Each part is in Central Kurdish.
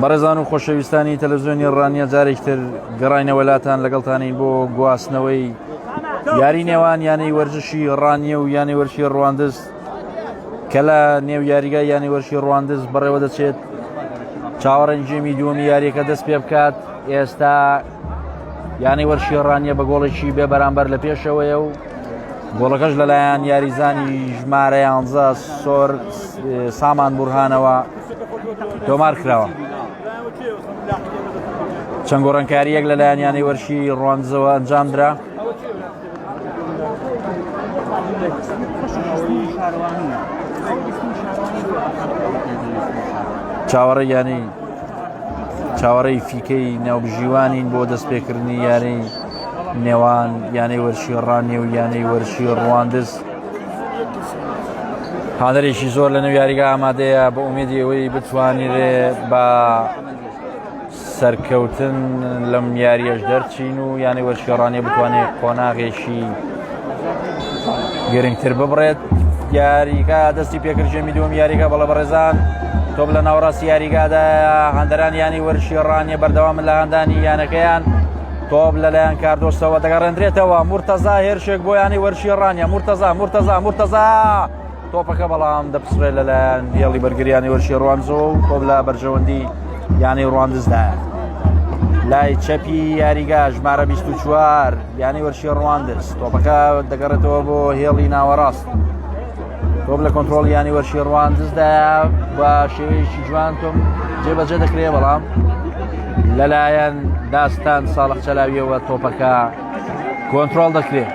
بەڕێزان و خۆشەویستانی تەلەڤیزیۆنی ڕانیە جارێکتر گەڕاینە وەلاتان لەگەڵتانین بۆ گواستنەوەی یاری نێوان یانەی وەرزشی ڕانیە و یانی وەرشی ڕواندز کە لە نێو یاریگای یانی وەرشی ڕواندز بەڕێوە دەچێت چاوەڕەنجێمی دووەمی یاریەکە دەست پێ بکات. ئێستا یانی وەرشی ڕانیە بە گۆڵێکی بێ بەرامبەر لە پێشەوەیە و گۆڵەکەش لەلایەن یاریزانی ژمارە 11 سۆر سامان بورهانەوە تۆمار کراوە. چەند گۆڕانکاریەک لەلایەن یانی وەرشی ڕواندزەوە ئەنجام درا. چاوەڕێ ینی چاوەڕێی فیکەی ناوبژیوانین بۆ دەستپێکردنی یاری نێوان یانەی وەرشی ڕانیە و یانەی وەرشی ڕواندز. هاندێکی زۆر لە نێو یاریگا ئامادەیە بە ئومێدی ئەوەی بتوانیرێ بە سەرکەوتن لەم یاریەش دەرچین و یانەی وەرشی ڕانیە بتوانێت قۆناغێکی گرنگتر ببڕێت. یاریگا دەستی پێکرد ژێمی دووەم یاریگا بەڵە بەڕێزان تۆپ لە ناوڕاستی یاریگادا هەندەران یانی وەرشی ڕانیە بەردەوام لە هەندانی یانەکەیان. تۆپ لەلایەن کاردۆستەوە دەگەڕێنرێتەوە. مورتەزا هێرشێک بۆ یانی وەرشی ڕانیە. مورتەزا تۆپەکە بەڵام دەپسرێت لەلایەن هێڵی بەرگریانی وەرشی ڕواندزەوە و تۆپ لە بەرژەوەندی یانی ڕواندزدایە. لای چەپی یاریگا ژمارە 24 یانی وەرشی ڕواندز. تۆپەکە دەگەڕێتەوە بۆ هێڵی ناوەڕاست. تۆپ لە کۆنتڕۆڵ یانی وەرشی ڕواندزدایە بە شێوەیەکی جوان تۆم جێبەجێ دەکرێت بەڵام لەلایەن داستان ساڵح چەلاویەوە تۆپەکە کۆنتڕۆڵ دەکرێت.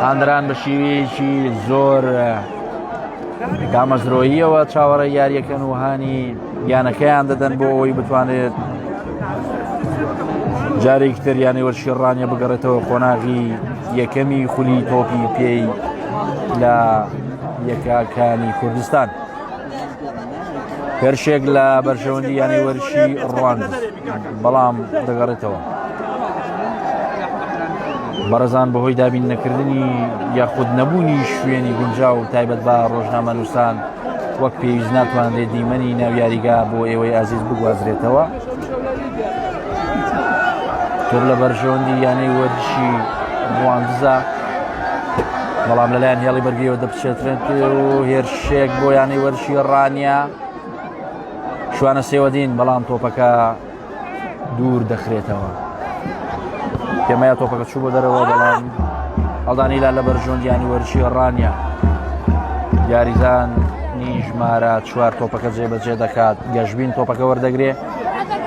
هاندران بە شێوەیەکی زۆر دامەزرۆییەوە چاوەڕێ یاریەکەن و هانی یانەکەیان دەدەن بۆ ئەوەی بتوانێت جارێکی تر یانی وەرشی ڕانیە بگەڕێتەوە قۆناغی یەکەمی خولی تۆپی پێی لە یەکەکانی کوردستان. هێرشێک لە بەرژەوەندی یانی وەرشی ڕواندز بەڵام دەگەڕێتەوە. بەڕێزان بەهۆی دابین نەکردنی یاخود نەبوونی شوێنی گونجاو و تایبەت بە ڕۆژنامە نووسان وەک پێویست ناتوانرێت دیمەنی ناو یاریگا بۆ ئێوەی ئازیز بگوازرێتەوە. تۆپ لە بەرژەوەندی یانەی وەرشی ڕواندزە بەڵام لەلایەن هێڵی بەرگریەوە دەپچێترێت و هێرشێک بۆ یانەی وەرشی ڕانیە. شوانە سێوەدین بەڵام تۆپەکە دوور دەخرێتەوە. پێمەیە تۆپەکە چوو بۆ دەرەوە بەڵام هەڵدانی لا لە بەرژەوەندی یانی وەرشی ڕانیە. یاریزانی ژمارە 4 تۆپەکە جێبەجێ دەکات. گەشبین تۆپەکە وەردەگرێ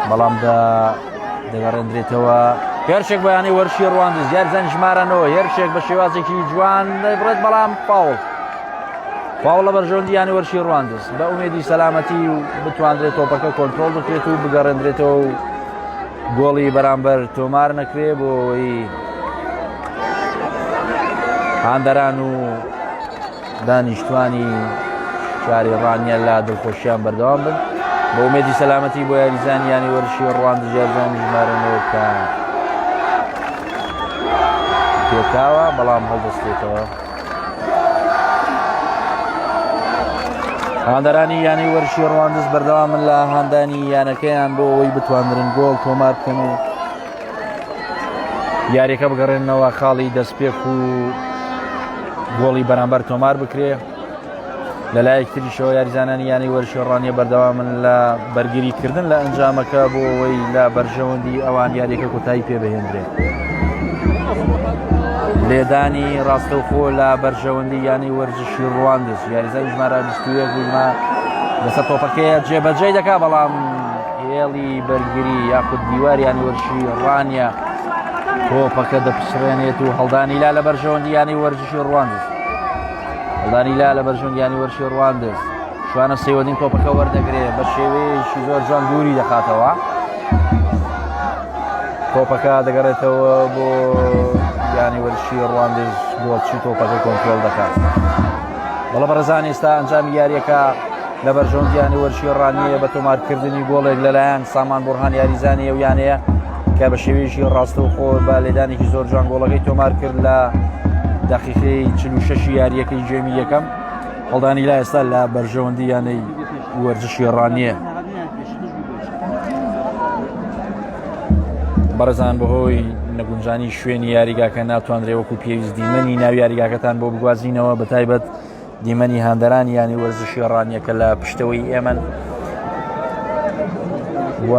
بەڵام دەگەڕێنرێتەوە. هێرشێک بە یانی وەرشی ڕواندز. یاریزانی ژمارەنەوە هێرشێک بە شێوازێکی جوان دەبڕێت بەڵام فاوڵ لە بەرژەوەندی یانی وەرشی ڕواندز. بە ئومێدی سەلامەتی و بتوانرێت تۆپەکە کۆنتڕۆڵ بکرێت و بگەڕێنرێتەوە و گۆڵی بەرامبەر تۆمار نەکرێ بۆ ئەوەی هاندەران و دانیشتوانی شاری ڕانیە لە دڵخۆشیان بەردەوام بن. بە ئومێدی سەلامەتی بۆ یاریزانی یانی وەرشی ڕواندز. یاریزانی ژمارەنەوە کە پێکاوە بەڵام هەڵدەستێتەوە. هاندەرانی یانی وەرشی ڕواندز بەردەوامن لە هاندانی یانەکەیان بۆ ئەوەی بتوانرن گۆڵ تۆمار بکەن و یاریەکە بگەڕێنەوە خاڵی دەستپێک و گۆڵی بەرامبەر تۆمار بکرێ. لەلایەک تریشەوە یاریزانانی یانی وەرشی ڕانیە بەردەوامن لە بەرگریکردن لە ئەنجامەکە بۆ ئەوەی لە بەرژەوەندی ئەوان یاریەکە کۆتایی پێ بهێنرێت. لێدانی ڕاستەوخۆ لە بەرژەوەندی یانی وەرزشی ڕواندز. یاریزانی ژمارە 21 بوومە لەسەر تۆپەکەیە جێبەجێ دەکا بەڵام هێڵی بەرگری یاخود دیواری یانی وەرشی ڕانیە تۆپەکە دەپسڕێنێت و هەڵدانی لا لە بەرژەوەندی یانی وەرزشی ڕواندز. هەڵدانی لا لە بەرژەوەندی یانی وەرشی ڕواندز. شوانە سێوەدین تۆپەکە وەردەگرێت بە شێوەیەکی زۆر جوان دووری دەخاتەوە. تۆپەکە دەگەڕێتەوە بۆ یانی وەرشی ڕواندز بۆ چی تۆپەکە کۆنتڕۆڵ دەکات. بەڵە بەڕێزان ئێستا ئەنجامی یاریەکە لە بەرژەوەندی یانی وەرشی ڕانیە بە تۆمارکردنی گۆڵێک لەلایەن سامان بورهان یاریزانی ئەو یانەیە کە بە شێوەیەکی ڕاستەوخۆ بە لێدانێکی زۆر جوان گۆڵەکەی تۆمار کرد لە دقیقەی 46 یاریەکەی جێمی یەکەم هەڵدانی لا ئێستا لە بەرژەوەندی یانەی وەرزشی ڕانیە. بەڕێزان بەهۆی نەگونجانی شوێنی یاریگاکە ناتوانرێ وەکو پێویست دیمەنی ناو یاریگاکەتان بۆ بگوازینەوە، بەتایبەت دیمەنی هاندەرانی یانی وەرزشی ڕانیەکە لە پشتەوەی ئێمە و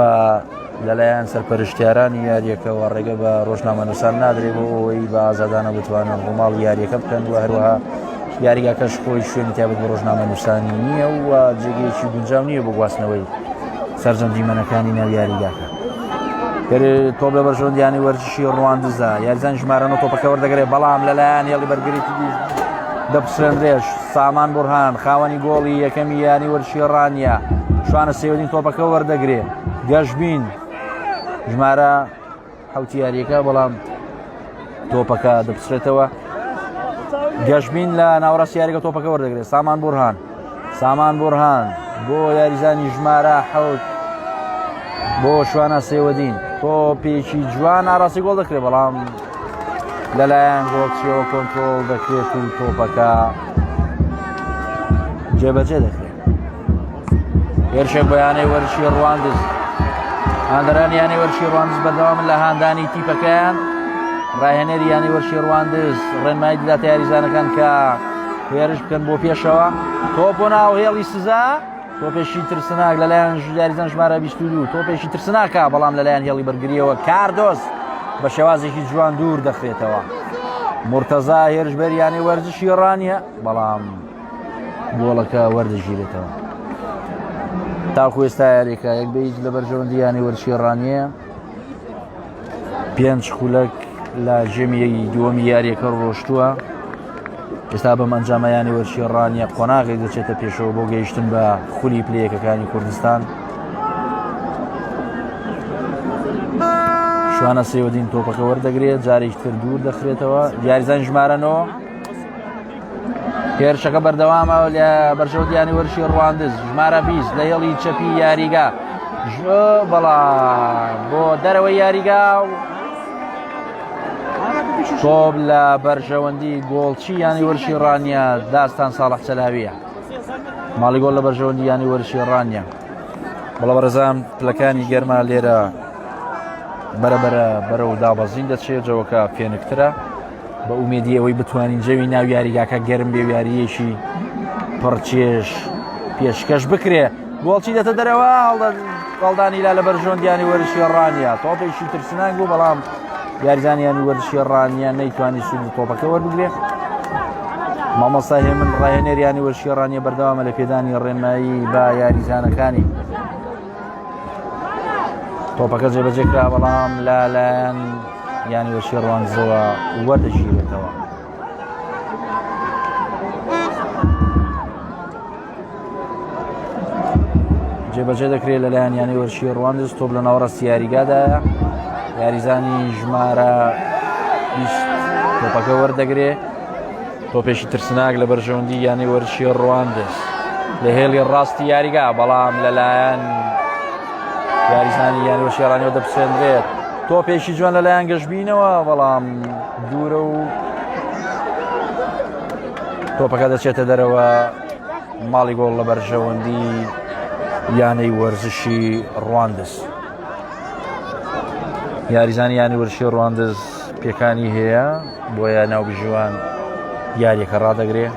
لەلایەن سەرپەرشتیارانی یاریەکەەوە ڕێگە بە ڕۆژنامەنووسان نادرێت بۆ ئەوەی بە ئازادانە بتوانن ڕۆماڵ یاریەکە بکەن و هەروەها یاریگاکەش خۆی شوێنی تایبەت بە ڕۆژنامەنووسانی نییە و جێگەیەکی گونجاو نییە بۆ گواستنەوەی سەرجەم دیمەنەکانی ناو یاریگاکە. تۆپ لە بەرژەوەندیانی وەرزشی ڕواندزە یاریزان ژمارە تۆپەکە وەردەگرێت، بەڵام لەلایەن هێڵی بەرگریتی دیش دەپسرێنرێش. سامان بورهان خاوەنی گۆڵی یەکەمی یانی وەرزشی ڕانیە شوانە سێوەدین تۆپەکە وەردەگرێت. گەشبین ژمارە حوتی یاریەکە، بەڵام تۆپەکە دەپسرێتەوە. گەشبین لە ناوەڕاستی یاریگە تۆپەکە وەردەگرێت. سامان بورهان بۆ یاریزانی ژمارە حوت بۆ شوانە سێوەدین. تۆپێکی جوان ئاڕاستی گۆڵ دەکرێت، بەڵام لەلایەن گۆڵچیەوە کۆنترۆڵ دەکرێت و تۆپەکە جێبەجێ دەکرێت. هێرشێک بۆ یانەی وەرزشی ڕواندز. هاندەرانی یانی وەرزشی ڕواندز بەردەوامن لە هاندانی تیپەکەیان. ڕاهێنەری یانی وەرزشی ڕواندز ڕێنمایی دەداتە یاریزانەکان کە هێرش بکەن بۆ پێشەوە. تۆپ بۆ ناو هێڵی سزا، تۆپێکی ترسناک لەلایەن یاریزان ژمارە 22. تۆپێکی ترسناکە، بەڵام لەلایەن هێڵی بەرگریەوە کاردۆس بە شێوازێکی جوان دوور دەخرێتەوە. مرتەزا هێرشبەر یانی وەرزشی ڕانیە، بەڵام گۆڵەکە وەردەگیرێتەوە. تاکو ئێستا یاریەکە 1-1 لە بەرژەوەندی یانی وەرزشی ڕانیە. 5 خولەک لە ژێمی دووەمی یاریەکە ڕۆشتووە. ئێستا بەم ئەنجامە یانی وەرزشی ڕانیە قۆناغێک دەچێتە پێشەوە بۆ گەیشتن بە خولی پلەیەکەکانی کوردستان. شوانە سێوەدین تۆپەکە وەردەگرێت، جارێکی تر دوور دەخرێتەوە. یاریزان ژمارەنەوە هێرشەکە بەردەوامە لە بەرژەوەندی یانی وەرزشی ڕواندز. ژمارە 20 لە هێڵی چەپی یاریگا، بەڵام بۆ دەرەوەی یاریگا تۆپ لە بەرژەوەندی گۆڵچی یانی وەرزشی ڕانیە. داستان ساڵح چەلاویە ماڵی گۆڵ لە بەرژەوەندی یانی وەرزشی ڕانیە. بەڵام بەڕێزان پلەکانی گەرما لێرە بەرەبەرە بەرەو دابەزین دەچێت، جەوەکە فێنکترە، بە ئومێدی ئەوەی بتوانین جەوی ناو یاریگاکە گەرم بێ و یاریەکی پڕچێش پێشکەش بکرێ. گۆڵچی دێتە دەرەوە، هەڵدانی لا لە بەرژەوەندی یانی وەرزشی ڕانیە. تۆپێکی ترسناک بوو، بەڵام یاریزانی یانی وەرزشی ڕانیە نەیتوانی سوود تۆپەکە وەربگرێت. مامۆستا هێمن ڕاهێنەری یانی وەرزشی ڕانیە بەردەوامە لە پێدانی ڕێنمایی بە یاریزانەکانی. تۆپەکە جێبەجێکرا، بەڵام لەلایەن یانی وەرزشی ڕواندزەوە وەردەگیرێتەوە. جێبەجێ دەکرێت لەلایەن یانی وەرزشی ڕواندز. تۆپ لە ناوەڕاستی یاریگادایە. یاریزانی ژمارە 20 تۆپەکە وەردەگرێت. تۆپێکی ترسناک لە بەرژەوەندی یانی وەرزشی ڕواندز لە هێڵی ڕاستی یاریگا، بەڵام لەلایەن یاریزانی یانی وەرزشی ڕانیەوە دەپسێنرێت. تۆپێکی جوان لەلایەن گەشبینەوە، بەڵام دوورە و تۆپەکە دەچێتە دەرەوە. ماڵی گۆڵ لە بەرژەوەندی یانەی وەرزشی ڕواندز. یاریزانی یانی وەرزشی ڕواندز پێکانی هەیە بۆیە ناوبژوان یاریەکە ڕادەگرێت.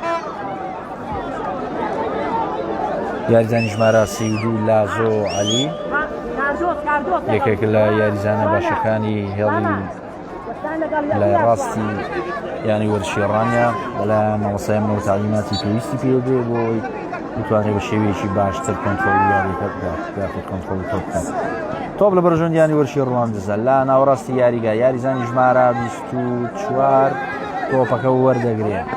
یاریزانی ژمارە 32 لازۆ عەلی یەکێک لە یاریزانە باشەکانی هێڵی لای ڕاستی یانی وەرزشی ڕانیە، بەلایەن مامۆستای تالیماتی پێویستی پێدێ بۆی بتوانێت بە شێوەیەکی باشتر کۆنترۆڵی یاریەکە بکات، یاخود کۆنترۆڵی تۆپ بکات. تۆپ لە بەرژەوەندی یانی وەرزشی ڕواندزە لە ناوەڕاستی یاریگا. یاریزانی ژمارە 24 تۆپەکە وەردەگرێت.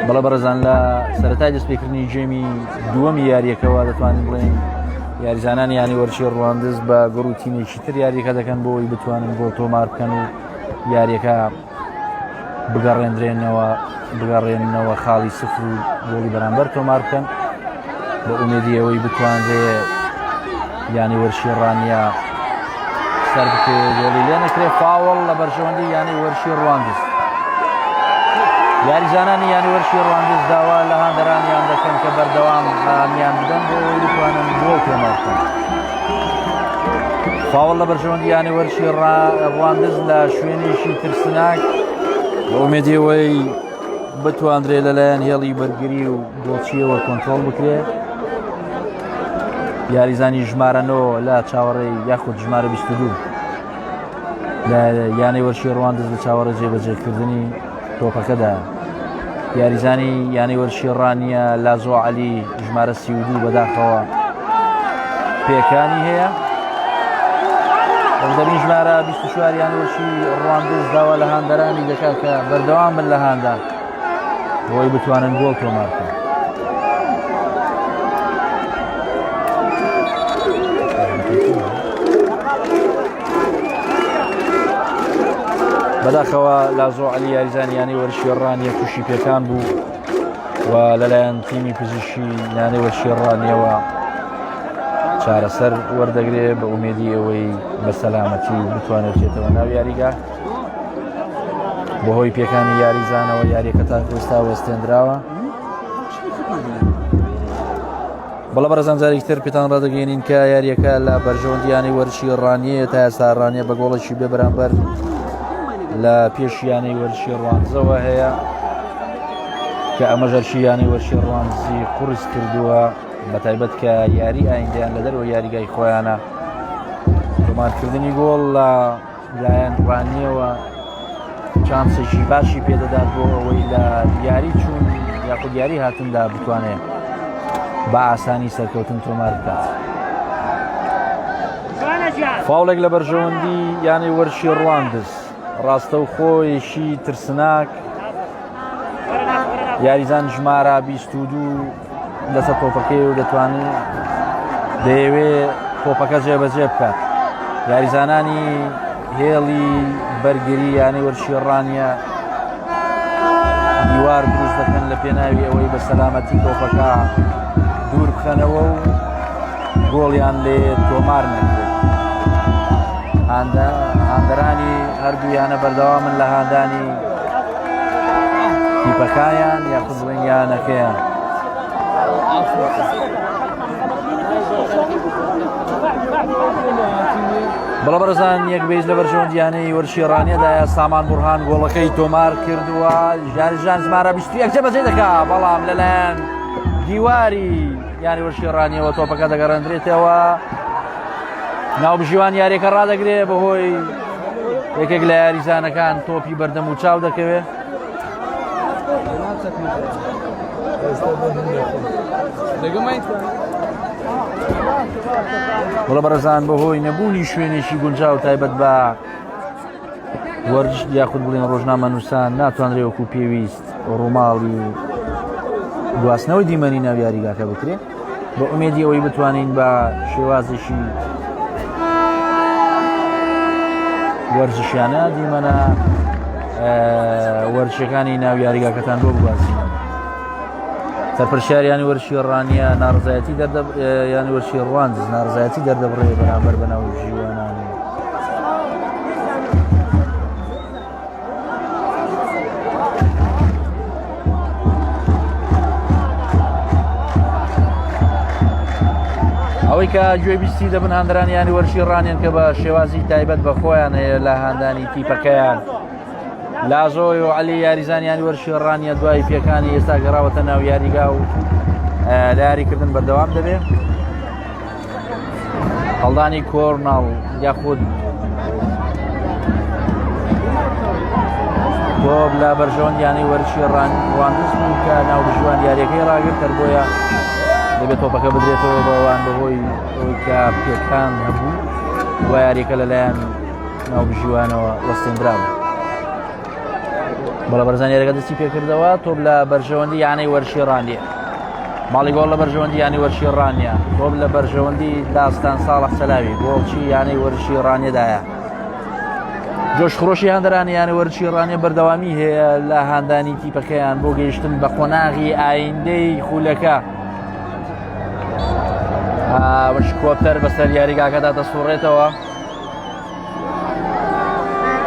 بەڵە بەڕێزان لە سەرەتای دەستپێکردنی جێمی دووەمی یاریەکەەوە دەتوانین بڵێن یاریزانانی یانی وەرزشی ڕواندز بە گەڕوتینێکی تر یاریەکە دەکەن بۆی بتوانن بۆ تۆمار بکەن و یاریەکە بگەڕێنەوە خاڵی سفر و گۆڵی بەرامبەر تۆمار بکەن بە ئومێدی ئەوەی بتوانرێ یانی وەرزشی ڕانیە سەر بکرێت گۆڵی لێ نەکرێت. فاوڵ لە بەرژەوەندی یانی وەرزشی ڕواندز. یاریزانانی یانی وەرشی ڕەواندز داوا لە هاندەرانیان دەکەن کە بەردەوام هامیان بدەن بۆ ئەوەی بتوانن گۆڵ تۆمارکەن. فاوڵ لە بەرژەوەندی یانی وەرشی ڕەواندز لە شوێنێکی ترسناک بە ئومێدیەوەی بتواندرێت لەلایەن هێڵی بەرگری و گۆڵچیەوە کۆنتڕۆڵ بکرێت. یاریزانی ژمارەنەوە لە چاوەڕێی یاخود ژمارە 22 لە یانی وەرشی ڕەواندز لە چاوەڕێ جێبەجێکردنی تۆپەکەدا. یاریزانی یانی وەرشی ڕانیە لازۆ عەلی ژمارە 32 بەداخەوە پێکانی هەیە. دەبین ژمارە 24 یانی وەرشی ڕەواندز داوا لە هاندەرانی دەکات کە بەردەوام بن لە هاندان بۆی بتوانن گۆڵ تۆمارکەن. بەداخەوە لازۆ عەلی یاریزانی یانی وەرشی ڕانیە تووشی پێکان بوو و لەلایەن تیمی پزیشکی یانی وەرشی ڕانیەوە چارەسەر وەردەگرێت بە ئومێدی ئەوەی بە سەلامەتی بتوانێت بچێتەوە ناو یاریگا. بەهۆی پێکانی یاریزانەوە یاریەکە تاکو ئێستا وەستێنراوە. بەڵام بەڕێزان جارێکی تر پێتان ڕادەگەێنین کە یاریەکە لە بەرژەوەندی یانی وەرشی ڕانیە تا ئێستا ڕانیە بە گۆڵێکی بێ بەرامبەر لە پێش یانی وەرشی ڕەوانزەوە هەیە کە ئەمە ژەرشی یانی وەرشی ڕەوانزی قورس کردووە بە تایبەت کە یاری ئایندەیان لە دەرەوە یاریگای خۆیانە. تۆمارکردنی گۆڵ لە لایەن ڕانیەوە چانسێکی باشی پێدەدات بۆ ئەوەی لە یاری چوون یاخود یاری هاتندا بتوانێت بە ئاسانی سەرکەوتن تۆمار بکات. فاوڵێک لە بەرژەوەندی یانی وەرشی ڕەواندز ڕاستە و خۆیشی ترسناک. یاریزان ژمارە 22 لەسەر تۆپەکەی و دەتوانێت دەیەوێت تۆپەکە جێبەجێ بکات. یاریزانانی هێڵی بەرگری یانی وەرشی ڕانیە دیوار دروست دەکەن لە پێناوی ئەوەی بە سەلامەتی تۆپەکە دوور بخەنەوە و گۆڵیان لێ تۆمار نەکرێت. هاندەرانی هەردوویانە بەردەوامن لە هاندانی تیپەکایان یاخود بڵێن یانەکەیان. بەڵام بەڕێزان یەک بێز لە بەرژەوەندیانەی وەرشی ڕانیەدایە سامان بورهان گۆڵەکەی تۆمار کردووە. ژان ژمارە 21 جێبەجێ دەکات بەڵام لەلایەن دیواری یانی وەرشی ڕانیەوە تۆپەکە دەگەڕێنرێتەوە ناو بژیوان یاریەکە ڕادەگرێت بەهۆی یەکێک لە یاریزانەکان تۆپی بەردەم و چاو دەکەوێت. بەڵە بەڕێزان بەهۆی نەبوونی شوێنێکی گونجاو تایبەت بە وەرج یاخود بڵێن ڕۆژنامە نووسان ناتوانرێت وەکو پێویست ڕووماڵی و گواستنەوەی دیمەنی ناو یاریگاکە بکرێت بە ئومێدی ئەوەی بتوانین بە شێوازێکی وەرزشیانە دیمەنە وەرزشەکانی ناو یاریگاکەتان بۆ بگوازینەوە. سەرپەرشتیاری یانی وەرشی ڕانیە ناڕزایەتی یانی وەرشی ڕەواندز ناڕزایەتی دەردەبڕێ بەرامبەر بەناو ژیوانانی. ئەوەی کە گوێبیستی دەبن هاندەرانی یانی وەرشی ڕانیان کە بە شێوازی تایبەت بە خۆیان هەیە لە هاندانی تیپەکەیان. لازۆی و عەلی یاریزانی یانی وەرشی ڕانیە دوای پێکانی ئێستا گەڕاوەتە ناو یاریگا و لە یاریکردن بەردەوام دەبێت. هەڵدانی کۆرناڵ یاخود تۆپ لە بەرژەوەندی یانی وەرشی ڕەواندز بوو کە ناو بژوان یاریەکەی ڕاگرت بۆیە دەبێت تۆپەکە بدرێتەوە بەوان بەهۆی ئەوەی کە پێکان هەبوو و یاریەکە لەلایەن ناو بژیوانەوە وەستێنراوە. بەڵە بەرزان یاریەکە دەستی پێکردەوە تۆپ لە بەرژەوەندی یانی وەرشی ڕانیە. ماڵی گۆڵ لە بەرژەوەندی یانی وەرشی ڕانیە. تۆپ لە بەرژەوەندی داستان ساڵح سەلاوی گۆڵچی یانی وەرشی ڕانیەدایە. جۆشخڕۆشی هاندەرانی یانی وەرشی ڕانیە بەردەوامی هەیە لە هاندانی تیپەکەیان بۆ گەیشتن بە قۆناغی ئایندەی خولەکە. وەشکۆپتەر بەسەر یاریگاکەدا دەسوڕێتەوە.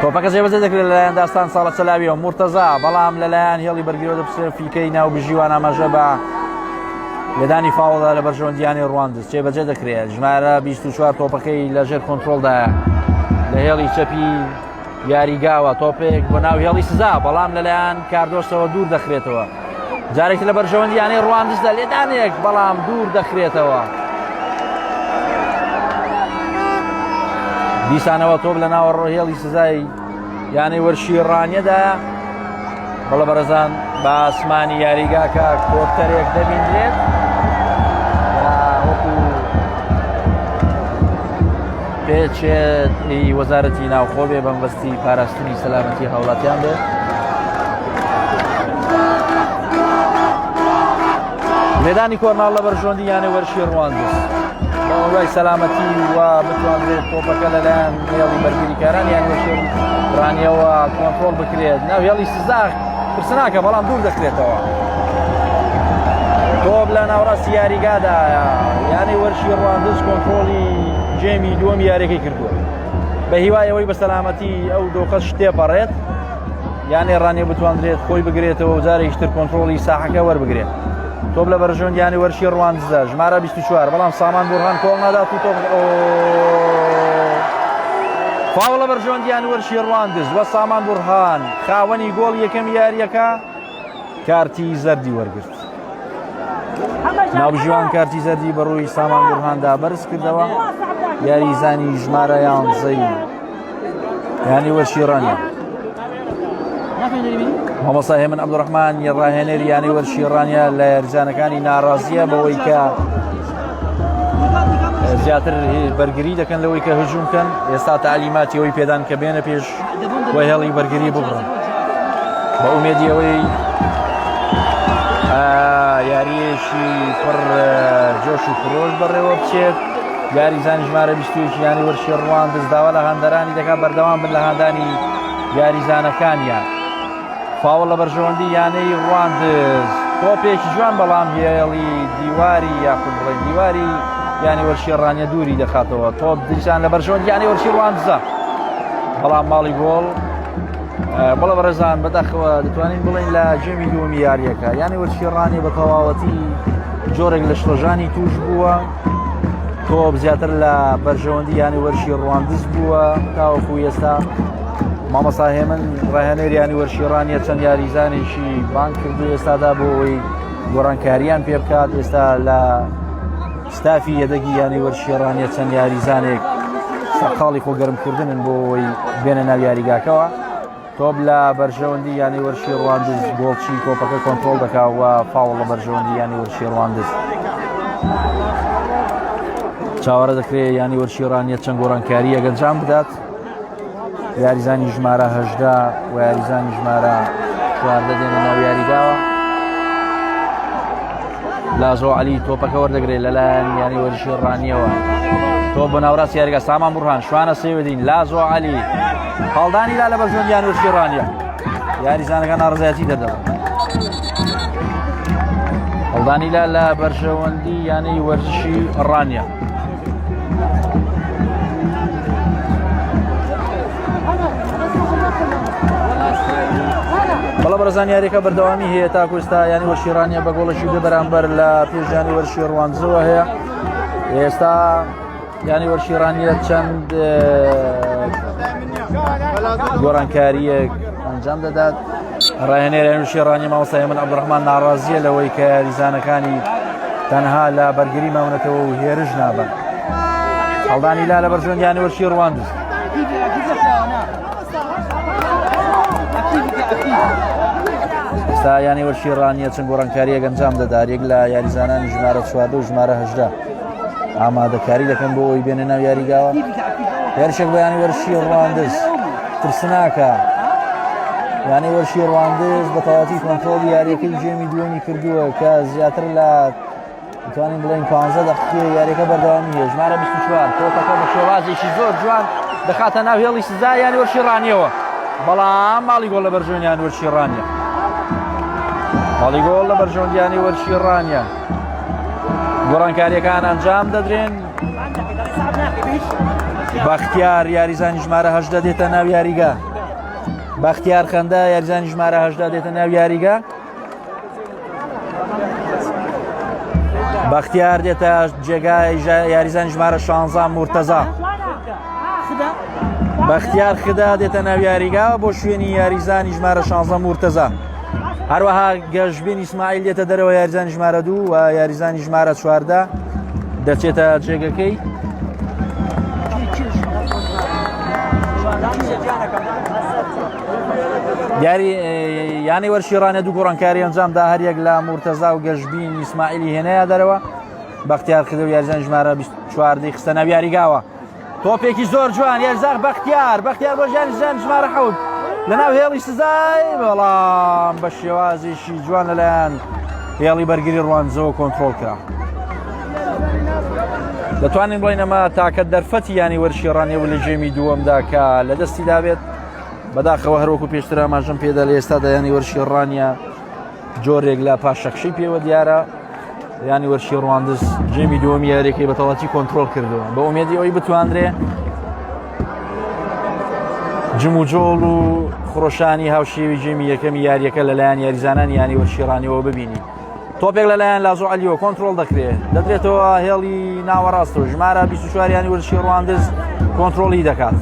تۆپەکە جێبەجێ دەکرێت لەلایەن داستان ساڵە چەلاویەوە مرتەزا بەڵام لەلایەن هێڵی بەرگریەوە دەپسێفیکەی ناو بژیوان ئاماژە بە لەدانی فاوڵدا لە بەرژەوەندیانی ڕواندز جێبەجێ دەکرێت ژمارە 24 تۆپەکەی لەژێر کۆنتترۆلدایە لە هێڵی چەپی یاریگاوە تۆپێک بۆ ناو هێڵی سزا بەڵام لەلایەن کاردۆسەوە دوور دەخرێتەوە جارێک لە بەرژەوەندیانی ڕواندزدا لێدانێک بەڵام دوور دەخرێتەوە دیسانەوە تۆپ لە ناوە ڕۆهێڵی سزای یانەی وەرشیڕانیەدایە بەڵە بەرەزان بە ئاسمانی یاریگاکە کۆپتەرێک دەبیندرێت وەکو پێچێت وەزارەتی ناوخۆ بێ بەمبەستی پاراستنی سەلامەتی هاوڵاتیان بێت مێدانی کۆرناڵ لە بەرژۆندی یانەی وەرشی ڕواندز بەوای سەلامەتی وە بتوانرێت تۆپەکە لەلایەن هێڵی بەرگریکاران یان وەرشی ڕانیەوە کۆنترۆڵ بکرێت ناو هێڵی سزا پرسناکە بەڵام دوور دەکرێتەوە تۆپ لە ناوڕاستی یاریگادایە یانەی وەرشی ڕواندز کۆنترۆڵی جێمی دووەمی یاریەکەی کردووە بە هیوایەوەی بە سەلامەتی ئەو دۆخەش تێپەڕێت یانەی ڕانیە بتوانرێت خۆی بگرێتەوە و جارێکتر کۆنترۆڵی ساحەکە وەربگرێت تۆپ لە بەرژەوەندیانی وەرشی ڕواندزدا ژمارە 24 بەڵام سامان بورهان کۆڵ نادات و تۆپ فاوڵ لە بەرژەوەندیانی وەرشی ڕواندز وە سامان بورهان خاوەنی گۆڵ یەکەم یاریەکە کارتی زەردی وەرگرت ناوژیوان کارتی زەردی بەڕووی سامان بورهاندا بەرز کردەوە یاریزانی ژمارە 11 یانی وەرشی ڕانیە مامۆستا هێمن عەبدوڕەحمان ڕاهێنەری یانەی وەرشی ڕانیە لە یاریزانەکانی ناڕازیە بەوەی کە زیاتر بەرگری دەکەن لەوەی کە هجوم بکەن ئێستا تعلیماتی ئەوەی پێدان کە بێنە پێش وە هێڵی بەرگری ببڕن بە ئومێدی ئەوەی یاریەشی پڕ جۆش و فرۆش بەڕێوە بچێت یاریزانی ژمارە 21 یانی وەرشی ڕواندز داوا لە هەندەرانی دەکات بەردەوام بن لە هەندانی یاریزانەکانیان فاوڵ لە بەرژەوەندی یانەی ڕواندز تۆپێکی جوان بەڵام هێڵی دیواری یاخود بڵێن دیواری یانی وەرشی ڕانیە دووری دەخاتەوە تۆپ دیسان لە بەرژەوەندی یانی وەرشی ڕواندزە بەڵام ماڵی گۆڵ بەڵە بەڕێزان بەداخەوە دەتوانین بڵین لە جێمی دووەمی یاریەکە یانی وەرشی ڕانیە بە تەواوەتی جۆرێک لە شتۆژانی توش بووە تۆپ زیاتر لە بەرژەوەندی یانی وەرشی ڕواندز بووە تاوەکو ئێستا مامۆستا هێمن ڕاهێنەری یانی وەرشی ڕانیە چەند یاریزانێکی بانک کردو ئێستادا بۆ ئەوەی گۆڕانکاریان پێ بکات ئێستا لە ستافی یەدەگی یانی وەرشی ڕانیە چەند یاریزانێک سەرقاڵی خۆگەرمکردنن بۆ ئەوەی بێنە ناو یاریگاکەوە تۆپ لە بەرژەوەندی یانی وەرشی ڕواندز گۆڵچی تۆپەکە کۆنترۆڵ دەکاوە فاوڵ لە بەرژەوەندی یانی وەرشی ڕواندز چاوەڕە دەکرێت یانی وەرشی ڕانیە چەند گۆڕانکاری ئەگەنجام بدات یاریزانی ژمارە 18 و یاریزانی ژمارە 14 دێنە ناو یاریگاوە لازۆ عەلی تۆپەکە وەردەگرێت لەلایەن یانی وەرشی ڕانیەوە تۆپ بە ناوڕاستی یاریگا سامان بورهان شوانە سێوەدین لازۆ عەلی هەڵدانی لا لە بەرژەوەندی یانی وەرشی ڕانیە یاریزانەکە ناڕزایەتی دەدەن هەڵدانی لا لە بەرژەوەندی یانی وەرشی ڕانیە بەڵە بەرەزان یاریەکە بەردەوامی هەیە تاکو ئێستا یانی وەرشی ڕانیە بە گۆڵەشی دو بەرامبەر لە پێش یانی وەرشی ڕواندزەوە هەیە ئێستا یانی وەرشی ڕانیە چەند گۆڕانکاریەک ئەنجام دەدات ڕاهێنەری یانی وەرشی ڕانیە مامۆستا هێمن عەبدوڕەحمان ناڕازیە لەوەی کە یاریزانەکانی تەنها لە بەرگری ماونەتەوە و هێرش نابن هەڵدانی لا لە بەرژەوەندی یانی وەرشی ڕواندز ئێستا یانی وەرشی ڕانیە چەند گۆڕانکاریەک ئەنجام دەدات یەک لە یاریزانانی ژمارە 14 و ژمارە 18 ئامادەکاری دەکەن بۆ ئەوی بێنە ناو یاریگاوە یاریشێک بە یانی وەرشی ڕواندز ترسناکە یانی وەرشی ڕواندز بە تەواوەتی کۆنترۆڵی یاریەکەی جێمی دووەمی کردووە کە زیاتر لە دەتوانین بڵێن 15 دەقیقە یاریەکە بەردەوامی هەیە ژمارە 24 تۆپەکە بە شێوازێکی زۆر جوان دەخاتە ناو هێڵی سزا یانی وەرشی ڕانیەوە بەڵام ماڵی گۆڵ لە بەرژەوەندی یانی وەرشی ڕانیە ماڵی گۆڵ لە بەرژەوەندی یانی وەرشی ڕانیە گۆڕانکاریەکان ئەنجام دەدرێن بەختیار یاریزانی ژمارە 18 دێتە ناو یاریگا بەختیار خەندە یاریزانی ژمارە 18 دێتە ناو یاریگا. بەختیار دێتە جێگای یاریزانی ژمارە 16 مورتەزا. بەختیار خدا دێتە ناو یاریگا بۆ شوێنی یاریزانی ژمارە 16 مورتەزا. هەروەها گەشتبین ئیسماعیل دێتە دەرەوە یاریزانی ژمارە 2 و یاریزانی ژمارە 14 دەچێتە جێگەکەی. یانی وەرشیڕانە دوو گۆڕانکاری ئەنجامدا هەریەک لە مورتەزا و گەشتبین ئیسماعیلی هێنەیە دەرەوە. بەختیار خدا و یاریزانی ژمارە 24 خستە ناو یاریگاوە. تۆپێکی زۆر جوان یاریزاق بەختیار بۆ یاریزانی ژمارە 7 لەناو هێڵی سزای، بەڵام بە شێوازێکی جوان لەلایەن هێڵی بەرگری ڕوانزەوە کۆنتڕۆڵ کرا. دەتوانین بڵین ئەمە تاکە دەرفەتی یانی وەرشیڕانیەوە لە ژێمی دووەمدا کە لە دەستی دابێت. بەداخەوە هەروەکو پێشتر ئاماژەم پێدا لە ئێستادا یانی وەرشیڕانیە جۆرێک لە پاشەخشەی پێوە دیارە. یانی وەرشی ڕواندز ژێمی دووەمی یاریەکەی بەتەواتی کۆنتڕۆڵ کردەوە بە ئومێدی ئەوەی بتوانرێ جم و جۆڵ و خۆشانی هاوشێوی ژێمی یەکەمی یاریەکە لەلایەن یاریزانانی یانی وەرشیڕانیەوە ببینی. تۆپێک لەلایەن لازۆ عەلیەوە کۆنتڕۆڵ دەکرێت، دەدرێتەوە هێڵی ناوەڕاستەوە ژمارە 24 یانی وەرشی ڕواندز کۆنتڕۆڵی دەکات.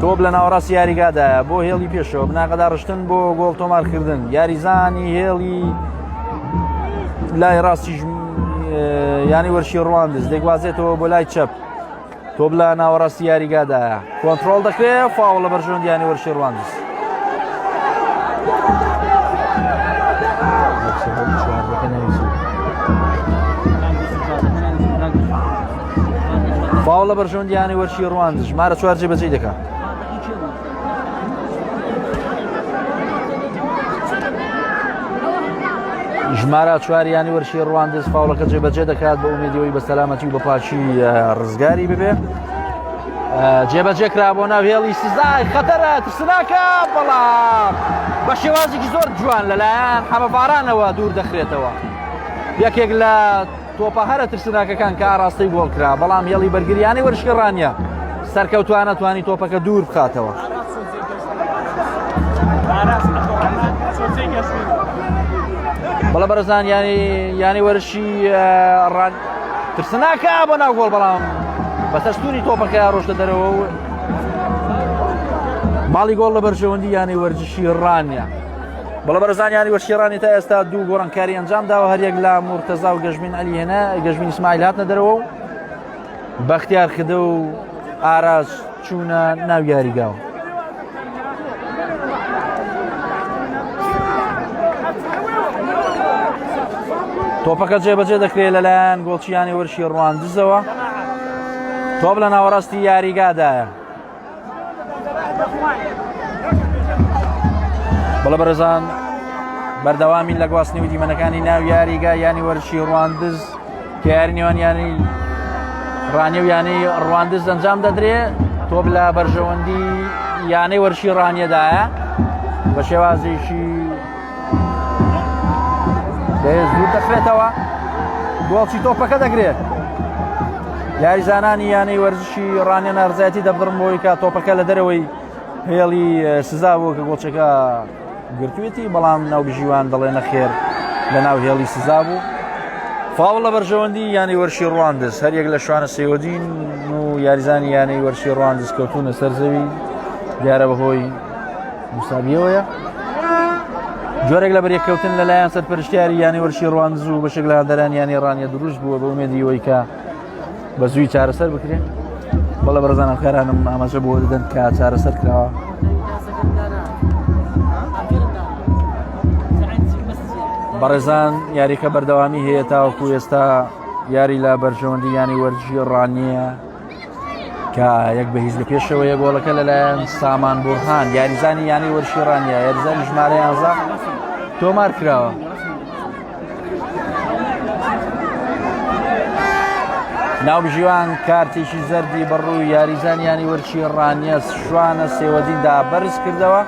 تۆپ لە ناوەڕاستی یاریگادایە بۆ هێڵی پێشەوە بناقەدا ڕشتن بۆ گۆڵ تۆمارکردن. یاریزانی هێڵی لای ڕاستی یانی وەرشی ڕواندز دەیگوازێتەوە بۆ لای چەپ. تۆپ لە ناوەڕاستی یاریگادایە کۆنتڕۆڵ دەکرێت، فاوڵ لە بەرژەوەند یانی وەرشی ڕواندز. فاوڵ لە بەرژەوەند یانی وەرشی ڕواندز ژمارە 4 جێبەجێ دەکات. ژمارە 4 یانی وەرشی ڕواندز فاوڵەکە جێبەجێ دەکات بە ئومێدیەوەی بە سەلامەتی و بە پاشی ڕزگاری ببێ. جێبەجێ کرا بۆ ناو هێڵی سزای خەتەرە ترسناکە، بەڵام بە شێوازێکی زۆر جوان لەلایەن حەمەبارانەوە دوور دەخرێتەوە. یەکێک لە تۆپە هەرە ترسناکەکان کە ئاراستەی گۆڵ کرا، بەڵام هێڵی بەرگریانی وەرشیڕانیە سەرکەوتوانە توانی تۆپەکە دوور بخاتەوە. بەڵە بەرزان یانی وەرشی ترسناکە بۆ ناو گۆڵ، بەڵام بەسەر ستوری تۆپەکە ڕۆشتە دەرەوە و ماڵی گۆڵ لە بەرژەوەندی یانی وەرشیڕانیە. بەڵە بەرزان یانی وەرشیڕانی تا ئێستا دوو گۆڕانکاری ئەنجامداوە، هەریەک لە مورتەزا و گەشتبین عەلی هێنا، گەشتبین ئیسماعیل هاتنە دەرەوە و بەختیار خدە و ئاراز چوونە ناو یاریگاوە. تۆپەکە جێبەجێ دەکرێت لەلایەن گۆڵچیانی وەرشی ڕواندزەوە. تۆپ لە ناوەڕاستی یاریگادایە. بەڵە بەرزان بەردەوامین لە گواستنەوەی دیمەنەکانی ناو یاریگا یانی وەرشی ڕواندز کە یاری نێوان یانی ڕانیە و یانی ڕواندز ئەنجام دەدرێت. تۆپ لە بەرژەوەندی یانەی وەرشی ڕانیەدایە بە شێوازێکی زوو دەخرێتەوە، گۆڵی تۆپەکە دەگرێت. یاریزانانی یانەی وەرزشی ڕانیە نارزایەتی دەبڕن بۆی کە تۆپەکە لە دەرەوەی هێڵی سزا بوو کە گۆڵچەکە گرتوێتی، بەڵام ناوبژیوان دەڵێ نەخێر لە ناو هێڵی سزا بوو. فاوڵ لە بەرژەوەندی یانی وەرشی ڕواندز هەریەک لە شوانە سێوەدین و یاریزانی یانەی وەرشی ڕواندز کەوتونە سەرزەوی دیارە بەهۆی مساویەوەیە. جۆرێک لە بەریەکەوتن لەلایەن سەرپەرشتیاری یانی وەرشی ڕواندز و بەشێک لە هەندەران یانی ڕانیە دروست بووە بە ئومێدی ئەوەی کە بە زووی چارەسەر بکرێن. بەڵە بەرزانە خێرانم ئاماژە بۆ دەدەن کە چارەسەر کراوە. بەڕێزان یاریکە بەردەوامی هەیە تاوەکو ئێستا یاری لە بەرژەوەندی یانی وەرشی ڕانیە کە یەک بە هیچ لە پێشەوەیە گۆڵەکە لەلایەن سامان بورهان یاریزانی یانی وەرشی ڕانیە یاریزانی ژمارە 11 تۆمار کراوە. ناوبژیوان کارتێکی زەردی بەڕووی یاریزانی یانی وەرشی ڕانیە شوانە سێوەدیندا بەرز کردەوە.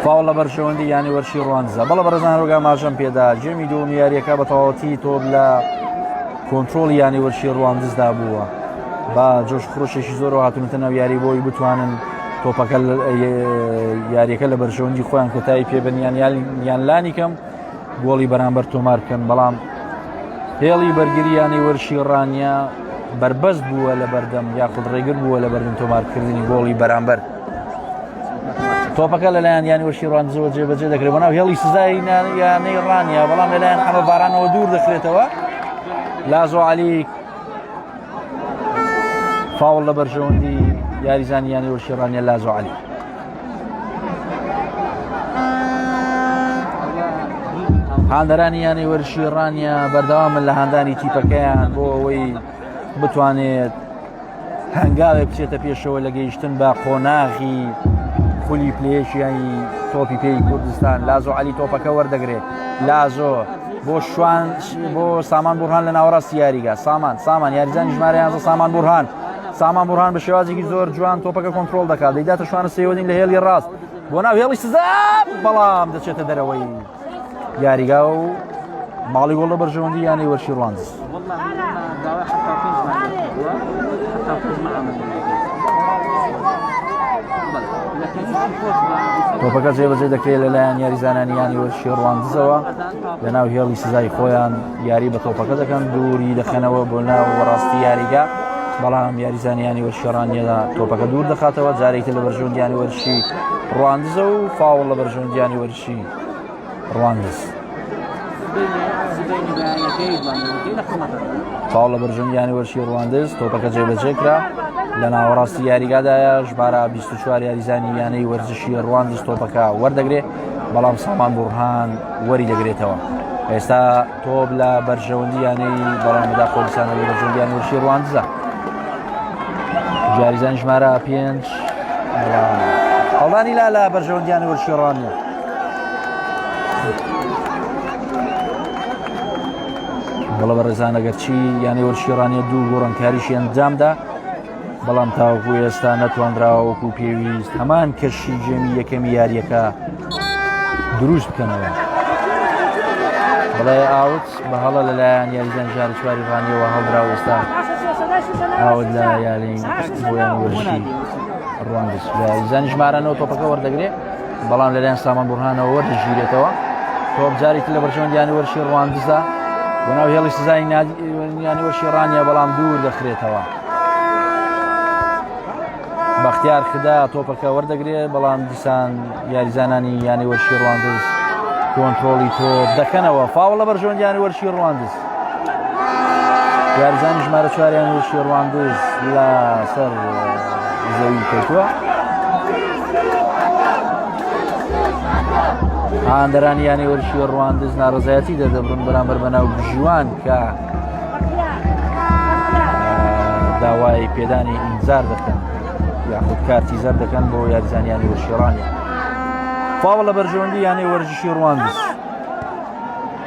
فاوڵ لە بەرژەوەندی یانی وەرشی ڕواندزە. بەڵە بەرەزان ڕۆگا ماژەم پێدا ژێمی دووەمی یاریەکە بە تەواوەتی تۆپ لە کۆنتڕۆڵی یانی وەرشی ڕواندزدا بووە با جۆش خڕۆشێکی زۆر هاتونەتە ناو یاری بۆی بتوانن تۆپەکە یاریەکە لە بەرژەوەندی خۆیان کۆتایی پێبن یان لانی کەم گۆڵی بەرامبەر تۆمار بکەن. بەڵام هێڵی بەرگریانەی وەرشی ڕانیا بربەست بووە لە بەردەم یاخود ڕێگر بووە لە بەردەم تۆمارکردنی گۆڵی بەرامبەر. تۆپەکە لەلایەن یانی وەرشی ڕوانزەوە جێبەجێ دەکرێت بەناو هێڵی سزای یانەی ڕانیا، بەڵام لەلایەن ئەمە بارانەوە دوور دەکرێتەوە. لازۆ عەلی فاوڵ لە بەرژەوەندی یاریزانی یانی وەرشی ڕانیا لازۆ عەلی. هاندەرانی یانی وەرشی ڕانیا بەردەوامن لە هاندانی تیپەکەیان بۆ ئەوەی بتوانێت هەنگاوێک بچێتە پێشەوە لە گەیشتن بە قۆناغی خولی پلێشیانی تۆپی پێی کوردستان. لازۆ عەلی تۆپەکە وەردەگرێت. لازۆ بۆ سامان بورهان لە ناوەڕاستی یاریگا. سامان یاریزانی ژمارە 11 سامان بورهان بە شێوازێکی زۆر جوان تۆپەکە کۆنتڕۆڵ دەکات، دەیداتە شوانە سێوەدین لە هێڵی ڕاست بۆ ناو هێڵی سزا، بەڵام دەچێتە دەرەوەی یاریگا و ماڵی گۆڵ لە بەرژەوەندی یانی وەرشی ڕوانز. تۆپەکە جێبەجێ دەکرێت لەلایەن یاریزانانی یانی وەرشی ڕوانزەوە لە ناو هێڵی سزای خۆیان یاری بە تۆپەکە دەکەن، دووری دەخەنەوە بۆ ناو وەڕاستی یاریگا، بەڵام یاریزانی یانی وەرشی ڕانیەدا تۆپەکە دوور دەخاتەوە. جارێکی لە بەرژەوەندی یانی وەرشی ڕوانزە و فاوڵ لە بەرژەوەندی یانی وەرشی ڕوانز. فاوڵ لە بەرژەوەندی یانی وەرشی ڕوانز، تۆپەکە جێبەجێکرا لە ناوەڕاستی یاریگادایە. ژمارە 24 یاریزانی یانەی وەرزشی ڕوانز تۆپەکە وەردەگرێت، بەڵام سامان بورهان وەری دەگرێتەوە. ئێستا تۆپ لە بەرژەوەندی یانەی بەڵامدا خۆلیسانە لە بەرژەوەندی یانی وەرشی ڕوانزە. یاریزانی ژمارە 5 هەڵدانی لا لە بەرژەوەندی یانی وەرشی ڕانیە. بەڵە بەڕێزان ئەگەرچی یانی وەرشی ڕانیە دوو گۆڕانکاریشی ئەنجامدا، بەڵام تاوەکو ئێستا نەتوانراوە وەکو پێویست هەمان کەشی جێمی یەکەمی یاریەکە دروست بکەنەوە. بەڵێ ئاوت بە هەڵە لەلایەن یاریزان ژاری چواری ڕانیەوە هەڵدرا و ئێستا ئاوت لە یاری بۆیان وەرشی ڕوانز. یاریزانی ژمارانەوە تۆپەکە وەردەگرێت، بەڵام لەلایەن سامان بورهانەوە وەردەژیرێتەوە. تۆپ جارێکی لە بەرژەوەندی یانی وەرشی ڕوانزە بۆ ناو هێڵی سزای یانی وەرشی ڕانیە، بەڵام دوور دەخرێتەوە. بەختیار خدا تۆپەکە وەردەگرێت، بەڵام دیسان یاریزانانی یانی وەرشی ڕوانز کۆنتڕۆڵی تۆپ دەکەنەوە. فاوڵ لە بەرژەوەندی یانی وەرشی ڕوانز. یاریزانی ژمارە 4 یانی وەرشی ڕوانز لە سەر زەوی کەوتووە. هاندەرانی یانی وەرشی ڕوانز ناڕزایەتی دەدەبڕن بەرامبەر بە ناو بژیوان کە داوای پێدانی ئینزار دەکەن یاخود کارتی زەر دەکەن بۆ یاریزانی یانی وەرشی ڕانیە. فاوڵ لە بەرژەوەندی یانی وەرزشی ڕوانز.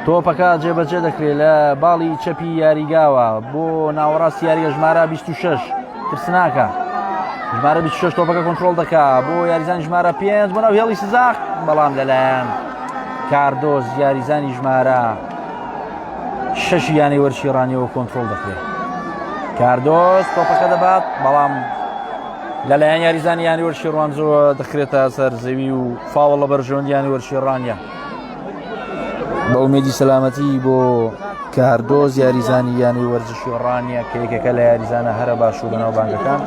تۆپەکە جێبەجێ دەکرێت لە باڵی چەپی یاریگاوە بۆ ناوەڕاستی یاریگە ژمارە 26 ترسناکە. ژمارە 26 تۆپەکە کۆنتڕۆڵ دەکات بۆ یاریزانی ژمارە 5 بۆ ناو هێڵی سزاق، بەڵام لەلایەن کاردۆز یاریزانی ژمارە 6 یانی وەرشی ڕانیەوە کۆنتڕۆڵ دەکرێت. کاردۆز تۆپەکە دەبات، بەڵام لەلایەن یاریزانی یانی وەرشی ڕوانزەوە دەخرێتە سەر زەوی و فاوڵ لە بەرژەوەندی یانی وەرشی ڕانیە. بە ئومێدی سەلامەتی بۆ کاردۆز یاریزانی یانی وەرزشی ڕانیە کە یەکێکە لە یاریزانە هەرە باش و بەناو بانگەکان.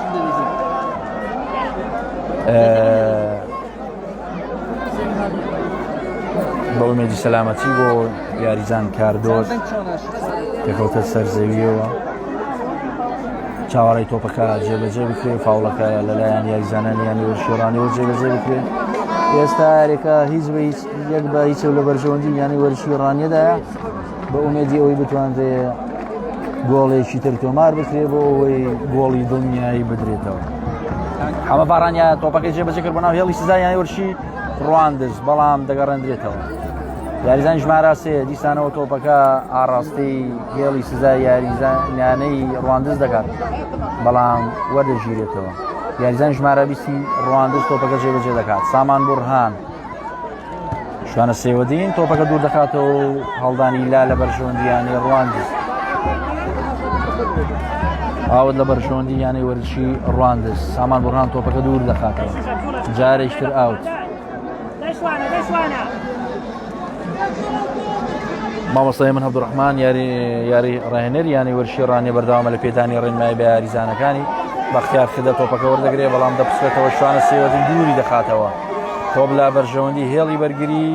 بە ئومێدی سەلامەتی بۆ یاریزان کاردۆز دەکەوتە سەر زەویەوە، چاوەڕێی تۆپەکە جێبەجێ بکرێت، فاوڵەکە لەلایەن یاریزانانی یانی وەرشی ڕانیەوە جێبەجێ بکرێت. ئێستا یاریەکە هیچ بە یەک بە هیچ لە بەرژەوەندی یانی وەرشی ڕانیەدایە، بە ئومێدی ئەوەی بتوانێت گۆڵێکی تر تۆمار بکرێت بۆ ئەوەی گۆڵی دڵنیایی بدرێتەوە. ئەمە بارانیا تۆپەکەی جێبەجێ کرد بۆ ناو هێڵی سزای یانی وەرشی ڕوانز، بەڵام دەگەڕێنرێتەوە. یاریزان ژمارە 3 دیسانەوە تۆپەکە ئاڕاستی هێڵی سزای یاریزانیانەی ڕوانز دەکات، بەڵام وەردەژیرێتەوە. یاریزان ژمارە 20 ڕوانز تۆپەکە جێبەجێ دەکات. سامان بورهان شوانە سێوەدین تۆپەکە دوور دەکاتەوە و هەڵدانی لا لە بەرژەوەندی یانی ڕوانز. ئاوت لە بەرژەوەندی یانی وەرزشی ڕواندز سامان بورهان تۆپەکە دوور دەخاتەوە جارێکتر ئاوت مامۆستای من عەبدوڕەحمان یاری ڕاهێنەر یانی وەرزشی ڕانیە بەردەوامە لە پێدانی ڕێنمایی بە یاریزانەکانی بەختیار خدە تۆپەکە وەردەگرێت بەڵام دەپسێتەوە شوانە سێوەتی دووری دەخاتەوە تۆپ لە بەرژەوەندی هێڵی بەرگری